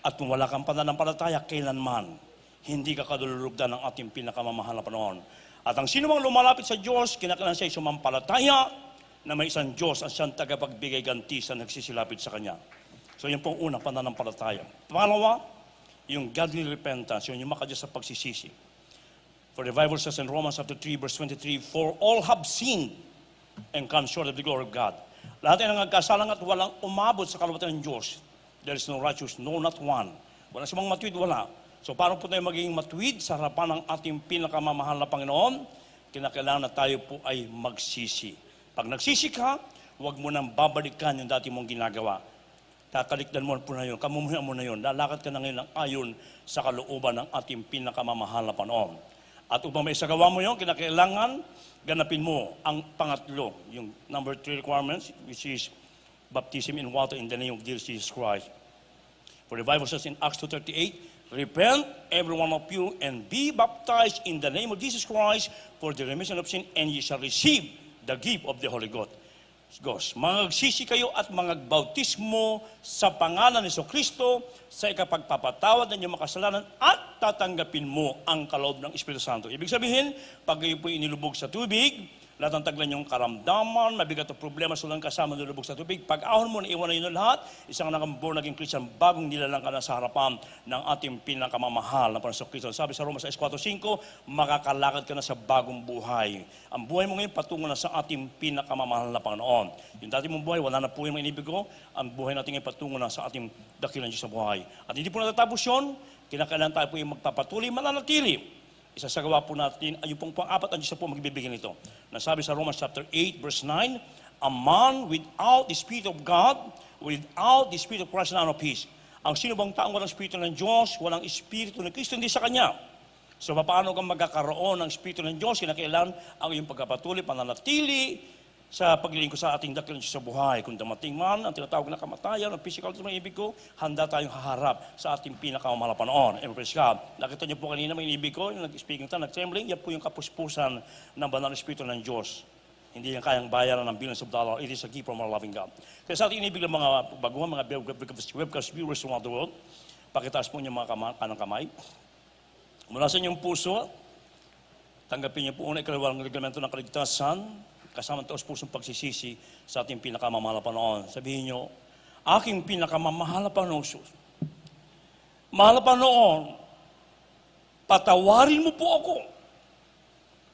At kung wala kang pananampalataya, kailanman, hindi ka kadululugdan ng ating pinakamamahal na panahon. At ang sino mang lumalapit sa Diyos, kinakailangan siya sumampalataya na may isang Diyos ang siyang tagapagbigay ganti sa nagsisilapit sa Kanya. So yun pong unang pananampalataya. Pangalawa, yung godly repentance, yung makadya sa pagsisisi. For the Bible says in Romans chapter 3, verse 23, for all have sinned and come short of the glory of God. Lahat ay nangagkasalang at walang umabot sa kalawatan ng Diyos. There is no righteous, no not one. Wala si mga matuwid, wala. So paano po tayo magiging matuwid sa harapan ng ating pinakamamahal na Panginoon? Kinakailangan na tayo po ay magsisi. Pag nagsisi ka, huwag mo nang babalikan yung dati mong ginagawa. Kakalikdan mo po na yun, kamumuhian mo na yun, lalakad ka na ngayon ng ayon sa kalooban ng ating pinakamamahal na Panginoon. At upang may isagawa mo yun, kinakailangan ganapin mo ang pangatlo, yung number 3 requirements, which is baptism in water in the name of dear Jesus Christ. For the Bible says in Acts 2:38, repent every one of you and be baptized in the name of Jesus Christ for the remission of sin, and ye shall receive the gift of the Holy Ghost. Magsisi kayo at magbautismo sa pangalan ni Kristo sa ikapagpapatawad ng inyong makasalanan at tatanggapin mo ang kaloob ng Espiritu Santo. Ibig sabihin, pag kayo po inilubog sa tubig, lahat ng taglan yung karamdaman, mabigat o problema sa lang kasama nilubog sa tubig, pag ahon mo, naiwan na yun lahat, isang nakambor naging Christian, bagong nilalang ka na sa harapan ng ating pinakamamahal na Panginoon Kristo. Sabi sa Roma 6:4-5, makakalakad ka na sa bagong buhay. Ang buhay mo ngayon patungo na sa ating pinakamamahal na Panginoon. Yung dati mong buhay, wala na po yung inibig ko, ang buhay natin ngayon patungo na sa ating dakilang Diyos sa buhay. At hindi po natatapos yun, kinakailangan tayo po yung magpapatuloy, mananatili. Isasagawa po natin, ayun pong pang-apat ang Diyos na po magbibigyan nito. Nasabi sa Romans chapter 8, verse 9, a man without the Spirit of God, without the Spirit of Christ, none of peace. Ang sino bang taong walang Espiritu ng Diyos, walang Espiritu ng Kristo, hindi sa Kanya. So paano kang magkakaroon ng Espiritu ng Diyos, kinakailangan ang iyong pagkapatuloy, pananatili, sa paglilingkod sa ating dakilang Diyos sa buhay. Kung dumating man ang tinatawag na kamatayan, ang physical na ibig ko, handa tayong haharap sa ating pinakamamahal na panahon. And praise God. Nakita niyo po kanina, may ibig ko, yung nag-speaking tayo, nag-trembling, yan po yung kapuspusan ng banal na Espiritu ng Diyos. Hindi yan kayang bayaran ng billions of dollars. It is a gift from our loving God. Kaya sa ating inibig ng mga baguhan, mga webcast viewers around the world, pakitaas po niyo mga kanang kamay. Mula sa inyong puso, tanggapin niyo po una ikalawang reglamento ng kaligtasan, kasama taos pusong pagsisisi sa ating pinakamamahal na Panginoon. Sabihin nyo, aking pinakamamahal na Panginoon, mahal na Panginoon, patawarin mo po ako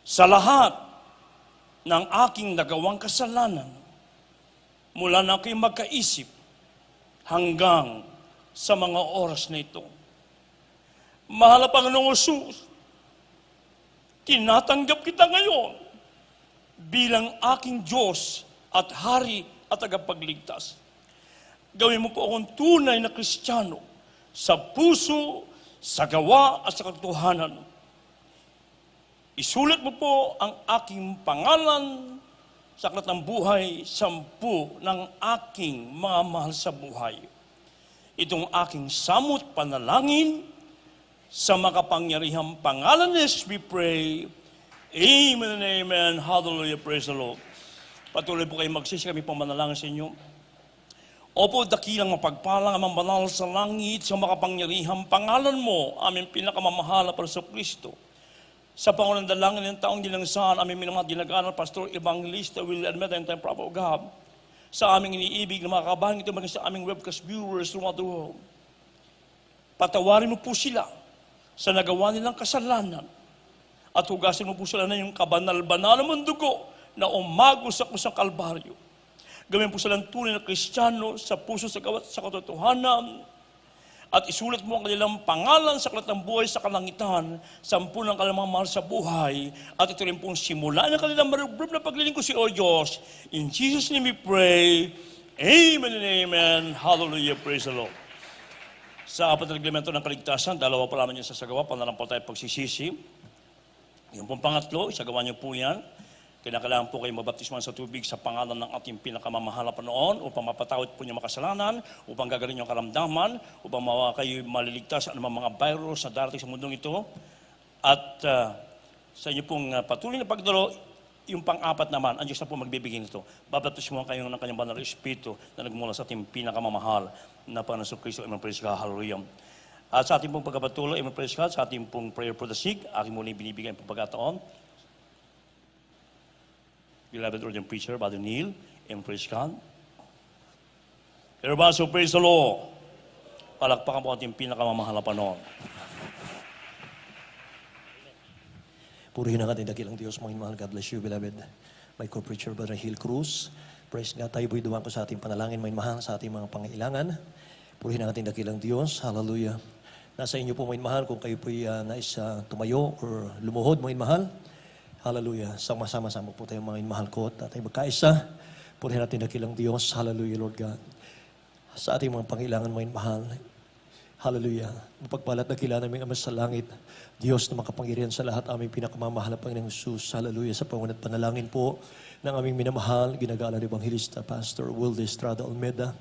sa lahat ng aking nagawang kasalanan mula na ako'y magkaisip hanggang sa mga oras na ito. Mahal na Panginoong Jesus, tinatanggap kita ngayon bilang aking Diyos at Hari at tagapagligtas. Gawin mo po akong tunay na Kristiyano sa puso, sa gawa at sa katotohanan. Isulat mo po ang aking pangalan sa aklat ng buhay, 10 ng aking mga mahal sa buhay. Itong aking samot panalangin sa makapangyarihang pangalan ni Jesus we pray. Amen and amen. Hallelujah. Praise the Lord. Patuloy po kayo magsisi, kami pong manalangin sa inyo. Opo, dakilang mapagpalang amang banal sa langit sa makapangyarihang pangalan mo, aming pinakamamahal na Panginoong Kristo. Sa pangunang dalangin ng taong dinangsan, aming minamahal ginagawa ng Pastor Evangelista Will Almeda and Time Prophet of God, sa aming iniibig na mga kabahan ito, maging sa aming webcast viewers throughout the world. Patawarin mo po sila sa nagawa nilang kasalanan at hugasin mo po sila na yung kabanal-banal mong dugo na umagos sa kusang Kalbaryo. Gawin po silang tunay na Kristiyano sa puso, sa gawat, sa katotohanan, at isulat mo ang kanilang pangalan sa aklat ng buhay sa kalangitan, sampu ng kanilang mga mahal sa buhay, at ito rin pong simula ng kanilang marubrub na paglilingkod si O Diyos. In Jesus' name we pray. Amen and amen. Hallelujah. Praise the Lord. Sa apat na reglamento ng kaligtasan, dalawa pa lamang yung sasagawa, pananampalataya at pagsisisi. Yung pong pangatlo, isagawa niyo po yan. Kailangan po kayo mabaptisman sa tubig sa pangalan ng ating pinakamamahal na Panginoon upang mapatawad po niyo makasalanan, upang gagaling yung karamdaman, upang kayo maliligtas sa anumang mga virus na darating sa mundong ito. At sa inyo pong patuloy na pagdalo, yung pang-apat naman, ang Diyos na po magbibigay nito. Babaptisman kayo ng kanyang banal na Espiritu na nagmula sa ating pinakamamahal na Panginoon Kristo. Amen. Praise God. Hallelujah. At sa ating pong pagpapatuloy, Amen. Praise God. Sa ating pong prayer for the sick, aking muli binibigay ang pagkataon. Beloved ordained preacher, Brother Neil, and praise God. Everybody, so praise the Lord. Palakpakan po ating pinakamamahal na Panginoon. Purihin ang ating dakilang Diyos, mga mahal. God bless you, beloved. My co-preacher, Brother Hill Cruz. Praise God, tayo po'y dumaan ko sa ating panalangin, mga mahal, sa ating mga pangailangan. Purihin ang ating dakilang Diyos. Hallelujah. Nasa inyo po, mga mahal, kung kayo po'y nais tumayo or lumuhod, mga mahal. Hallelujah. Sama-sama po tayo mga mahal ko at tayo magkaisa. Purihin natin dakilang Diyos. Hallelujah, Lord God. Sa ating mga pangailangan, mga mahal. Hallelujah. Mapagpalat na kilala namin Ama sa langit. Diyos na makapangyarihan sa lahat, aming pinakamamahal na Panginoong Jesus. Hallelujah. Sa pangunat panalangin po ng aming minamahal, ginagalang Evangelista Pastor Will Estrada Almeda.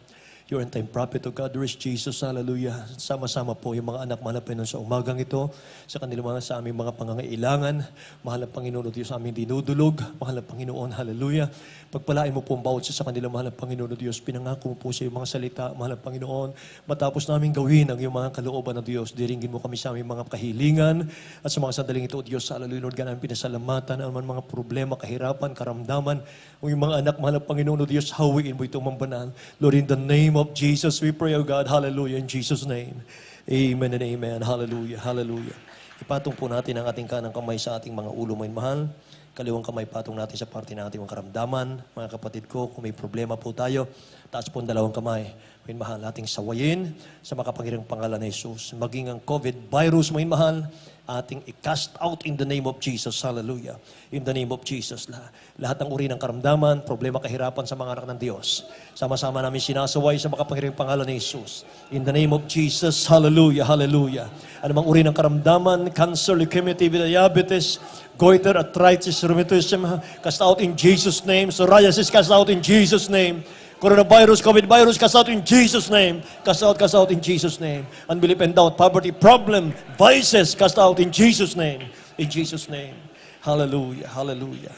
Your end-time prophet of God, there is Jesus, hallelujah. Sama-sama po yung mga anak, mahal na Panginoon sa umagang ito, sa sa aming mga pangangailangan. Mahal na Panginoon, Diyos, sa aming dinudulog. Mahal na Panginoon, hallelujah. Pagpalain mo po ang bawat sa kanila, mahal na Panginoon, Diyos. Pinangako mo po sa iyong mga salita, mahal na Panginoon. Matapos namin gawin ang iyong mga kalooban ng Diyos, diringgin mo kami sa aming mga kahilingan. At sa mga sandaling ito, Diyos, hallelujah, Lord, ganang pinasalamatan, ang mga problema, kahirapan, karamdaman. Ang iyong mga anak, mahal na Panginoon, Diyos, hawiin mo itong mambanal. Lord, in the name of Jesus, we pray, O God, hallelujah, in Jesus' name. Amen and amen. Hallelujah, hallelujah. Ipatong po natin ang ating kanang kamay sa ating mga ulo, may mahal. Kaliwang kamay patong natin sa parte ng ating mga karamdaman. Mga kapatid ko, kung may problema po tayo, taas po ang dalawang kamay. May mahal, ating sawayin sa makapangyarihang pangalan ni Jesus. Maging ang COVID virus, may mahal, ating i-cast out in the name of Jesus. Hallelujah. In the name of Jesus. Lahat ng uri ng karamdaman, problema, kahirapan sa mga anak ng Diyos. Sama-sama namin sinasaway sa makapangyarihang pangalan ni Jesus. In the name of Jesus. Hallelujah. Hallelujah. Anumang uri ng karamdaman, cancer, leukemia, TB, diabetes, goiter, arthritis, rheumatism, cast out in Jesus' name. Psoriasis, cast out in Jesus' name. Coronavirus, COVID virus, cast out in Jesus' name. Cast out in Jesus' name. Unbelief and doubt, poverty, problem, vices, cast out in Jesus' name. In Jesus' name. Hallelujah, hallelujah.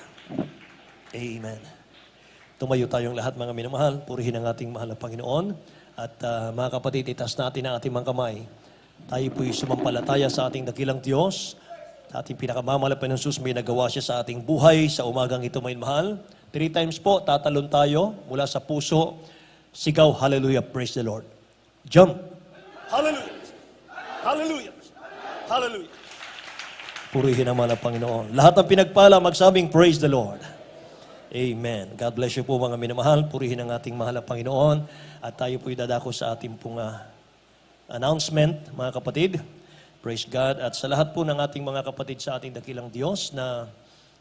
Amen. Tumayo tayong lahat, mga minamahal. Purihin ang ating mahal na Panginoon. At mga kapatid, itas natin ang ating mga kamay. Tayo po'y sumampalataya sa ating dakilang Diyos. Sa ating pinakamamahal na Panginoon Jesus, may nagawa siya sa ating buhay sa umagang ito, mga mahal. 3 times po, tatalon tayo mula sa puso. Sigaw, hallelujah, praise the Lord. Jump. Hallelujah. Hallelujah. Hallelujah. Purihin ang mga Panginoon. Lahat ng pinagpala, magsabing, praise the Lord. Amen. God bless you po, mga minamahal. Purihin ang ating mahal na Panginoon. At tayo po'y dadako sa ating pong announcement, mga kapatid. Praise God. At sa lahat po ng ating mga kapatid sa ating dakilang Diyos na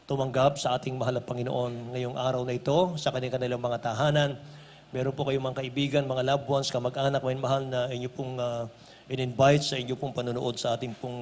tumanggap sa ating mahal na Panginoon ngayong araw na ito, sa kanilang mga tahanan. Meron po kayong mga kaibigan, mga loved ones, kamag-anak, mga mahal na inyo pong in-invite sa inyo pong panonood sa ating pong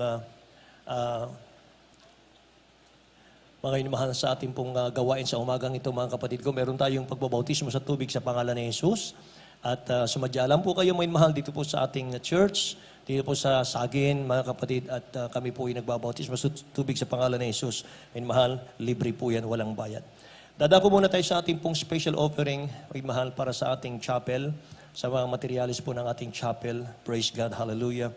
mga inumahal sa ating pong gawain sa umagang ito, mga kapatid ko. Meron tayong pagbabautismo sa tubig sa pangalan ni Jesus. At sumadyalan po kayo, mga mahal, dito po sa ating church, dito po sa Sagin, mga kapatid, at kami po ay nagbabautismo sa tubig sa pangalan ni Jesus. Mga mahal, libre po yan, walang bayad. Dadako muna tayo sa ating pong special offering, mga mahal, para sa ating chapel, sa mga materialis po ng ating chapel. Praise God, hallelujah.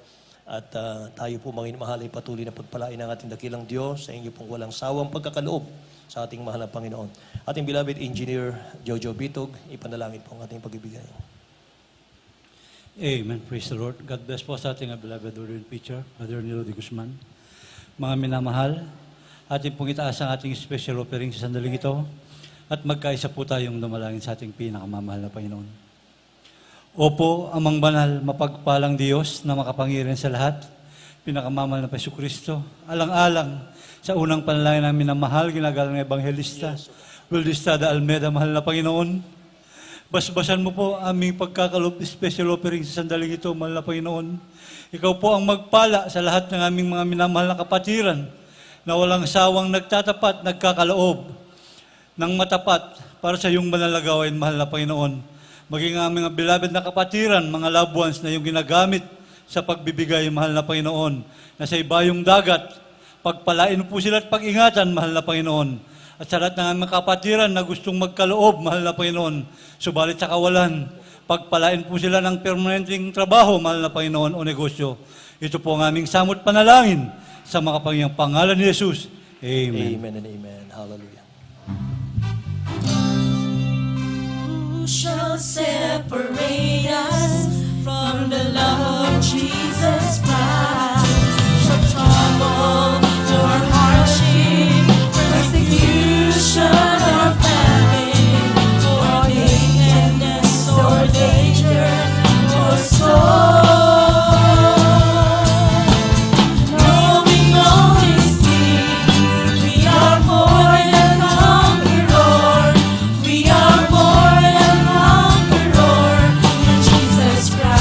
At tayo po mga inamahal ay patuloy na pagpalain ng ating dakilang Diyos sa inyo pong walang sawang pagkakaloob sa ating mahal na Panginoon. Ating beloved engineer Jojo Bitog, ipanalangin po ang ating pag-ibigay. Amen. Praise the Lord. God bless po sa ating beloved ordained preacher, Brother Nilo de Guzman. Mga minamahal, ating pong itaas ang ating special offering sa sandaling ito at magkaisa po tayong dumalangin sa ating pinakamamahal na Panginoon. Opo, amang banal, mapagpalang Diyos na makapangyarihan sa lahat, pinakamamahal na Peso Kristo, alang-alang sa unang panalangin namin na mahal, ginagalang ng Ebanghelista, Wildestada Almeida, mahal na Panginoon. Basbasan mo po aming pagkakalob special offering sa sandaling ito, mahal na Panginoon. Ikaw po ang magpala sa lahat ng aming mga minamahal na kapatiran na walang sawang nagtatapat, nagkakaloob ng matapat para sa iyong banal na gawain, mahal na Panginoon. Maging ang mga beloved na kapatiran, mga loved ones na iyong ginagamit sa pagbibigay, mahal na Panginoon, na sa ibayong dagat, pagpalain po sila at pag-ingatan, mahal na Panginoon. At sa lahat ng aming kapatiran na gustong magkaloob, mahal na Panginoon, subalit sa kawalan, pagpalain po sila ng permanenteng trabaho, mahal na Panginoon, o negosyo. Ito po ang aming samot panalangin sa makapangyang pangalan ni Jesus. Amen. Amen and amen. Hallelujah. Who shall separate us from the love of Jesus Christ? Shall trouble or hardship, persecution or famine, or nakedness or danger or sorrow? Knowing all these things, we are more than conquerors. We are more than conquerors in Jesus Christ.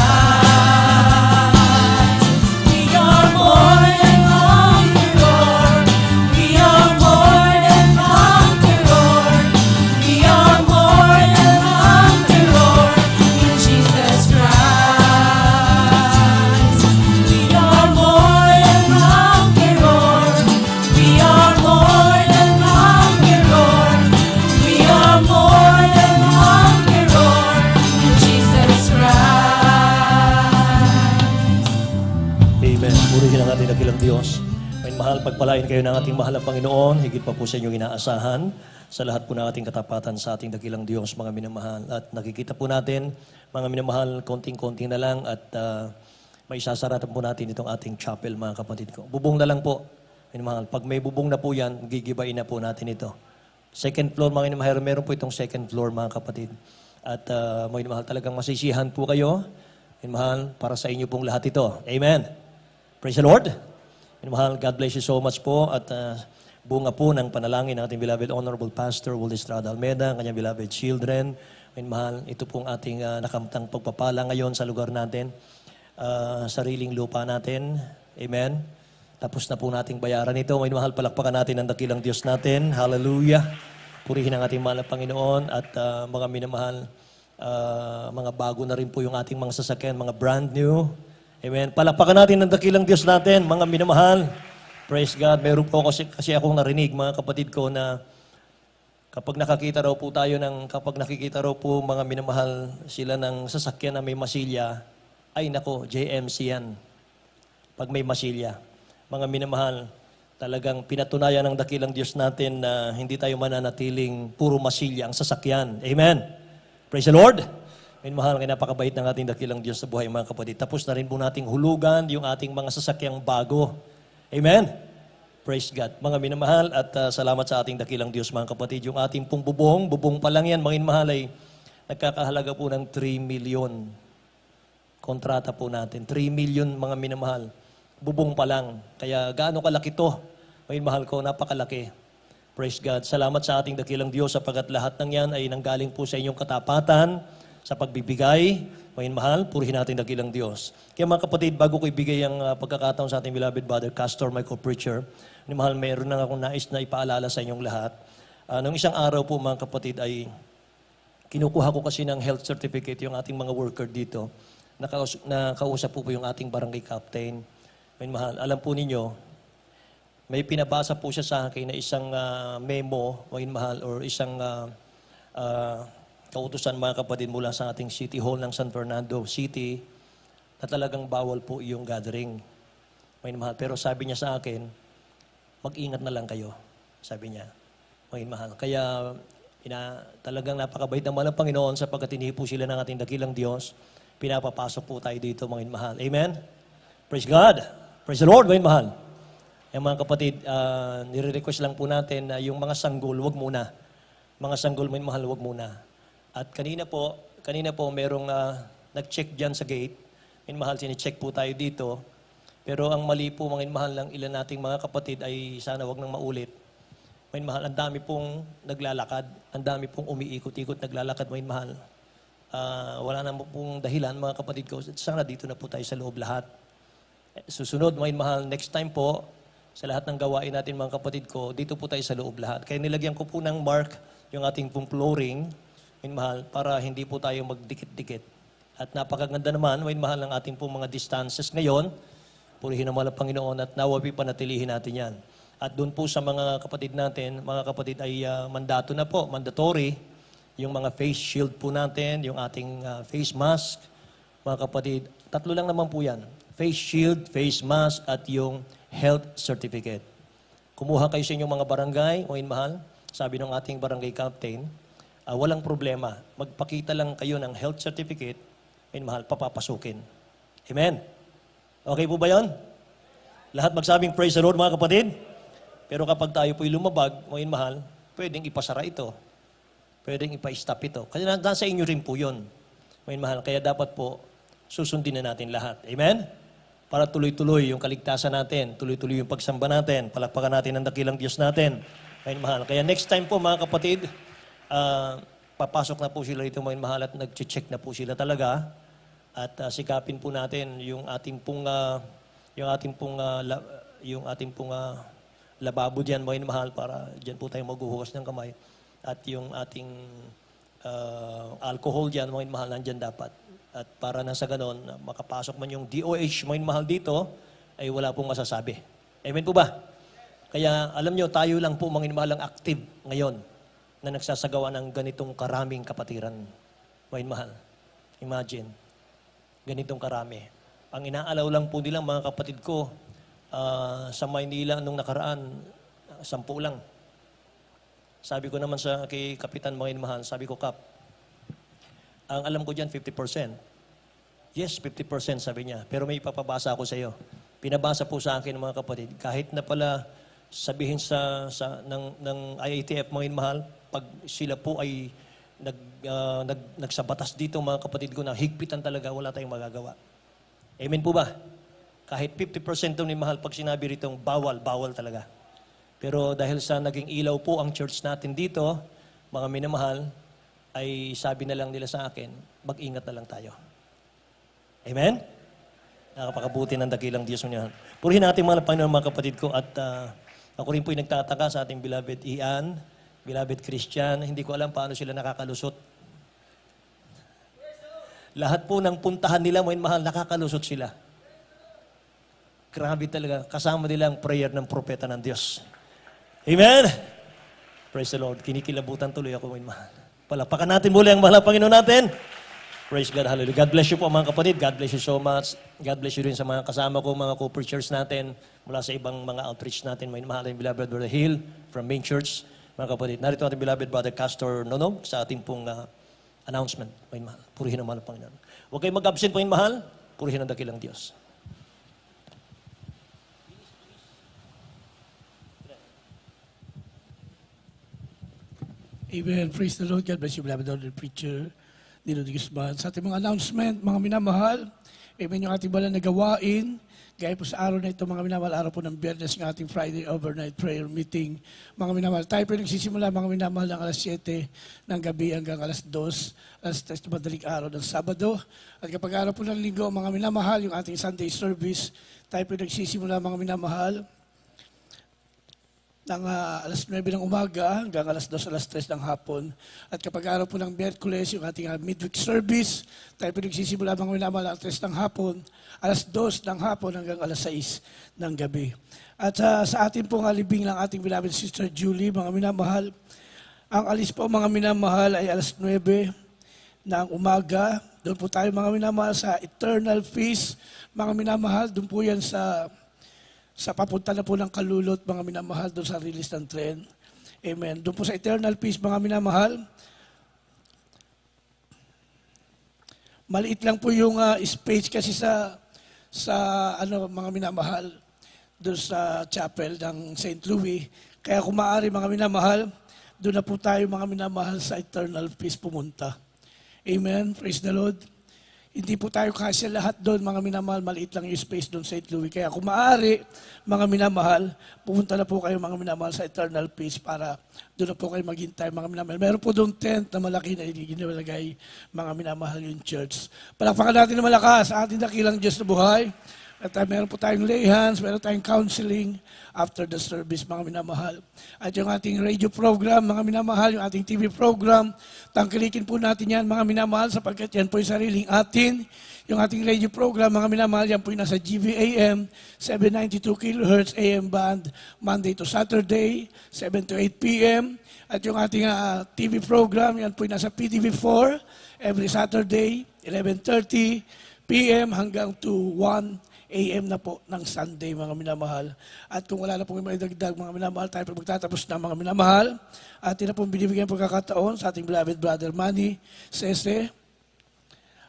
We are more than conquerors. We are more than conquerors. We are more than conquerors in Jesus Christ. We are more than conquerors. We are more than conquerors. We are more than conquerors in Jesus Christ. Amen. Purihin ang ating dakilang Diyos. May mahal, pagpalain kayo ng ating mahal na Panginoon, higit pa po sa inyong inaasahan, sa lahat po ng ating katapatan sa ating dakilang Diyos, mga minamahal. At nakikita po natin, mga minamahal, konting-konting na lang at may sasaratan po natin itong ating chapel, mga kapatid ko. Bubong na lang po, minamahal. Pag may bubong na po yan, gigibain na po natin ito. Second floor, mga minamahal, meron po itong second floor, mga kapatid. At mga minamahal, talagang masisihan po kayo, minamahal, para sa inyo pong lahat ito. Amen. Praise the Lord. Minamahal, God bless you so much po at bunga po ng panalangin ng ating beloved Honorable Pastor Wildestada Almeida, kanyang beloved children. Minamahal, ito pong ating nakamtang pagpapala ngayon sa lugar natin, sariling lupa natin. Amen. Tapos na po nating bayaran ito. Minamahal, palakpakan natin ang dakilang Diyos natin. Hallelujah. Purihin ang ating mahal na Panginoon at mga minamahal, mga bago na rin po yung ating mga sasakyan, mga brand new. Amen. Palakpakan natin ang dakilang Diyos natin, mga minamahal. Praise God. Meron po kasi akong narinig, mga kapatid ko, na kapag nakikita raw po mga minamahal sila ng sasakyan na may masilya, ay nako, JMC yan. Pag may masilya. Mga minamahal, talagang pinatunayan ng dakilang Diyos natin na hindi tayo mananatiling puro masilya ang sasakyan. Amen. Praise the Lord. Mahal, kaya napakabait ng ating dakilang Diyos sa buhay, mga kapatid. Tapos na rin po nating hulugan yung ating mga sasakyang bago. Amen? Praise God. Mga minamahal at salamat sa ating dakilang Diyos, mga kapatid. Yung ating pong bubong pa lang yan, mga minamahal, ay nagkakahalaga po ng 3 million. Kontrata po natin. 3 million, mga minamahal. Bubong pa lang. Kaya gaano kalaki to? Mga minamahal ko, napakalaki. Praise God. Salamat sa ating dakilang Diyos sapagkat lahat ng yan ay nanggaling po sa inyong katapatan, sa pagbibigay. Mga mahal, purihin natin dakilang Diyos. Kaya mga kapatid, bago ko ibigay ang pagkakataon sa ating beloved brother, Castor, my co-preacher, mahal, mayroon na akong nais na ipaalala sa inyong lahat. Nung isang araw po, mga kapatid, ay kinukuha ko kasi ng health certificate yung ating mga worker dito. Nakausap po yung ating barangay captain. Mga mahal, alam po ninyo, may pinabasa po siya sa akin na isang memo, mga mahal, or isang kautusan, mga kapatid, mula sa ating City Hall ng San Fernando City na talagang bawal po yung gathering. Mga minamahal. Pero sabi niya sa akin, mag-ingat na lang kayo. Sabi niya, mga minamahal. Kaya talagang napakabait naman ng Panginoon sapagkat hindi po sila ng ating dakilang Diyos. Pinapapasok po tayo dito, mga minamahal. Amen? Praise God. Praise the Lord, mga minamahal. Yung mga kapatid, nire-request lang po natin na yung mga sanggol, wag muna. Mga sanggol, mga minamahal, wag muna. At kanina po merong nag-check dyan sa gate. Mga minamahal, sini-check po tayo dito. Pero ang mali po, mga minamahal, ng ilan nating mga kapatid ay sana wag nang maulit. Mga minamahal, ang dami pong naglalakad, ang dami pong umiikot-ikot naglalakad, mga minamahal. Wala na pong dahilan, mga kapatid ko. Sana dito na po tayo sa loob lahat. Susunod, mga minamahal, next time po, sa lahat ng gawain natin, mga kapatid ko, dito po tayo sa loob lahat. Kaya nilagyan ko po ng mark yung ating pong flooring, mga minamahal, para hindi po tayo magdikit-dikit. At napakaganda naman, mga minamahal, ng ating pong mga distances ngayon. Purihin naman ang Panginoon at nawapi panatilihin natin yan. At doon po sa mga kapatid natin, mga kapatid ay mandato na po, mandatory, yung mga face shield po natin, yung ating face mask, mga kapatid, 3 lang naman po yan. Face shield, face mask, at yung health certificate. Kumuha kayo sa inyong mga barangay, o mahal, sabi ng ating barangay captain, walang problema. Magpakita lang kayo ng health certificate, mahal, papapasukin. Amen? Okay po ba yun? Lahat magsabing praise the Lord, mga kapatid. Pero kapag tayo po'y lumabag, mga mahal, pwedeng ipasara ito. Pwedeng ipa-stop ito. Kasi nasa inyo rin po yun, mga mahal. Kaya dapat po, susundin na natin lahat. Amen? Para tuloy-tuloy yung kaligtasan natin, tuloy-tuloy yung pagsamba natin, palakpakan natin ang dakilang Diyos natin. Mga mahal. Kaya next time po, mga kapatid, papasok na po sila dito, mga mahal, at nag-check na po sila talaga. At sikapin po natin yung ating pong lababo diyan, mga mahal, para diyan po tayo maghuhugas ng kamay. At yung ating alcohol diyan, mga mahal, nandiyan dapat. At para na sa ganon, makapasok man yung DOH, mga mahal, dito, ay wala pong masasabi. Amen po ba? Kaya alam nyo, tayo lang po, mga mahal, ang active ngayon na nagsasagawa ng ganitong karaming kapatiran. Mga mahal, imagine. Ganitong karami. Ang inaalaw lang po nilang mga kapatid ko sa Maynila nung nakaraan, 10 lang. Sabi ko naman kay Kapitan mga mahal, sabi ko, Kap, ang alam ko dyan 50%. Yes, 50% sabi niya. Pero may ipapabasa ako sa iyo. Pinabasa po sa akin mga kapatid, kahit na pala sabihin ng IATF mga mahal, pag sila po ay nagsabatas dito mga kapatid ko na higpitan talaga, wala tayong magagawa. Amen po ba? Kahit 50% doon ni mahal, pag sinabi ritong bawal talaga. Pero dahil sa naging ilaw po ang church natin dito, mga minamahal, ay sabi na lang nila sa akin, mag-ingat na lang tayo. Amen? Nakapakabuti ng dakilang Diyos mo niya. Purihin natin mga Panginoon, mga kapatid ko, at ako rin po'y nagtataka sa ating beloved Ian, beloved Christian, hindi ko alam paano sila nakakalusot. Lahat po ng puntahan nila, mga mahal, nakakalusot sila. Grabe talaga. Kasama nila ang prayer ng propeta ng Diyos. Amen? Praise the Lord. Kinikilabutan tuloy ako, mga mahal. Palapakan natin muli ang mahal na Panginoon natin. Praise God, hallelujah. God bless you po mga kapatid. God bless you so much. God bless you rin sa mga kasama ko, mga co-preachers natin, mula sa ibang mga outreach natin. Mga mahal na beloved Brother Hill from Main Church. Mga kapatid, narito natin beloved Brother Castor Nonog sa ating pong announcement. Mga mahal, purihin ang mahal ng Panginoon. Huwag kayong mag-absent, mga mahal. Purihin ang dakilang Diyos. Amen. Praise the Lord. God bless you, beloved Lord, the preacher, Nilo de Guzman. Sa ating mga announcement, mga minamahal, amen, yung ating balang na gawain, gaya po sa araw na ito, mga minamahal, araw po ng Biyernes, ng ating Friday overnight prayer meeting. Mga minamahal, tayo po nagsisimula, mga minamahal, ng alas 7 ng gabi hanggang alas 2, alas 3 na madaling araw ng Sabado. At kapag araw po ng Linggo, mga minamahal, yung ating Sunday service, tayo po nagsisimula, mga minamahal, ng alas 9 ng umaga hanggang alas 2, alas 3 ng hapon. At kapag araw po ng Miyerkules, yung ating midweek service, tayo po nagsisimula mga minamahal alas 3 ng hapon, alas 2 ng hapon hanggang alas 6 ng gabi. At sa ating pong alibing ng ating beloved Sister Julie, mga minamahal, ang alis po mga minamahal ay alas 9 ng umaga. Doon po tayo mga minamahal sa Eternal Feast. Mga minamahal, doon po yan sa sa papunta na po ng Kalulot, mga minamahal, doon sa release ng tren. Amen. Doon po sa Eternal Peace, mga minamahal, maliit lang po yung space kasi sa mga minamahal doon sa chapel ng St. Louis. Kaya kung maaari, mga minamahal, doon na po tayo, mga minamahal, sa Eternal Peace pumunta. Amen. Praise the Lord. Hindi po tayo kasi lahat doon, mga minamahal, maliit lang yung space doon sa St. Louis. Kaya kung maaari, mga minamahal, pumunta na po kayo, mga minamahal, sa Eternal Peace para doon na po kayo maghintay, mga minamahal. Meron po doon tent na malaki na ginilagay, mga minamahal, yung church. Palakpakan natin na malakas sa ating dakilang Diyos na buhay. At meron po tayong lay hands, meron tayong counseling after the service, mga minamahal. At yung ating radio program, mga minamahal, yung ating TV program, tangkilikin po natin yan, mga minamahal, sapagkat yan po yung sariling atin. Yung ating radio program, mga minamahal, yan po yung nasa GVAM, 792 kHz AM band, Monday to Saturday, 7 to 8 p.m. At yung ating TV program, yan po yung nasa PTV4, every Saturday, 11:30 p.m. hanggang to 1 AM na po ng Sunday, mga minamahal. At kung wala na pong may dagdag, mga minamahal, tayo po magtatapos na, mga minamahal. At yun na pong binibigyan pagkakataon sa ating beloved brother Manny Sese.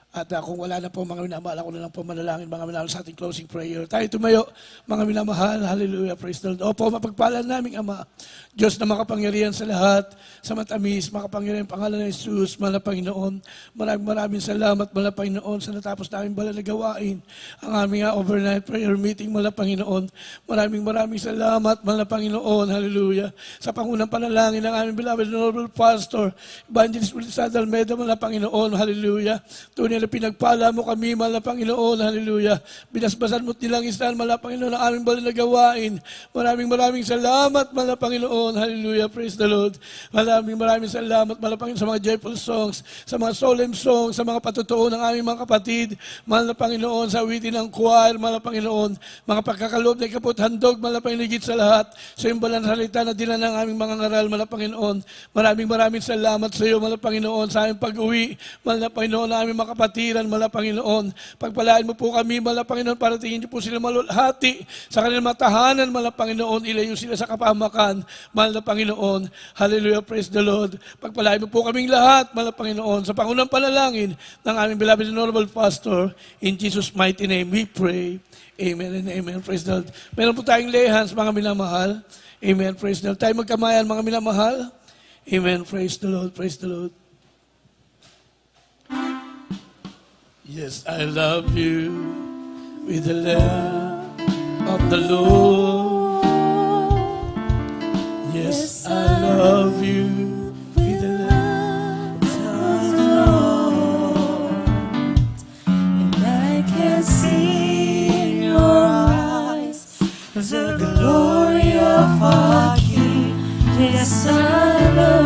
At kung wala na po, mga minamahal, ako na lang po manalangin, mga minamahal, sa ating closing prayer. Tayo tumayo, mga minamahal, hallelujah, praise the Lord. Opo, mapagpalan naming Ama, Diyos na makapangyarihan sa lahat, sa matamis, makapangyarihan ang pangalan ng Jesus, mahal na Panginoon. Maraming salamat, mahal na Panginoon, sa natapos namin bala na gawain ang aming overnight prayer meeting, mahal na Panginoon. Maraming salamat, mahal na Panginoon, hallelujah. Sa pangunang panalangin ng aming beloved Honorable Pastor, Evangelist Ulisad Almeida, mahal na Panginoon, hallelujah. Tunay na pinagpala mo kami, mahal na Panginoon, hallelujah. Binasbasan mo't nilang Israel, mahal na Panginoon, ang aming bala na gawain. Maraming salamat, mahal na Panginoon, hallelujah, praise the Lord. Maraming salamat, mahal na Panginoon, sa mga joyful songs, sa mga solemn songs, sa mga patutuo ng aming mga kapatid, mahal na Panginoon, sa awitin ng choir, mahal na Panginoon, mga pagkakaloob na ikaput handog, mahal na Panginoon, higit sa lahat, sa iyong balang salita na dila ng aming mga ngaral, mahal na Panginoon. Maraming salamat sa iyo, mahal na Panginoon, sa aming pag-uwi, mahal na Panginoon, na aming mga kapatiran, mahal na Panginoon. Pagpalaan mo po kami, mahal na Panginoon, para tingin niyo po sila malulhati sa kanilang matahanan, mahal na Panginoon, ilayo sila sa kapahamakan, mahal na Panginoon. Hallelujah, praise the Lord. Pagpalain mo po kaming lahat, mahal na Panginoon, sa pangunang panalangin ng aming beloved and honorable pastor. In Jesus' mighty name we pray. Amen and amen. Praise the Lord. Meron po tayong lay hands, mga minamahal. Amen. Praise the Lord. Tayo magkamayan, mga minamahal. Amen. Praise the Lord. Praise the Lord. Yes, I love you with the love of the Lord. Yes, I love you with the love of the Lord. And I can see in your eyes the glory of our King. Yes, I love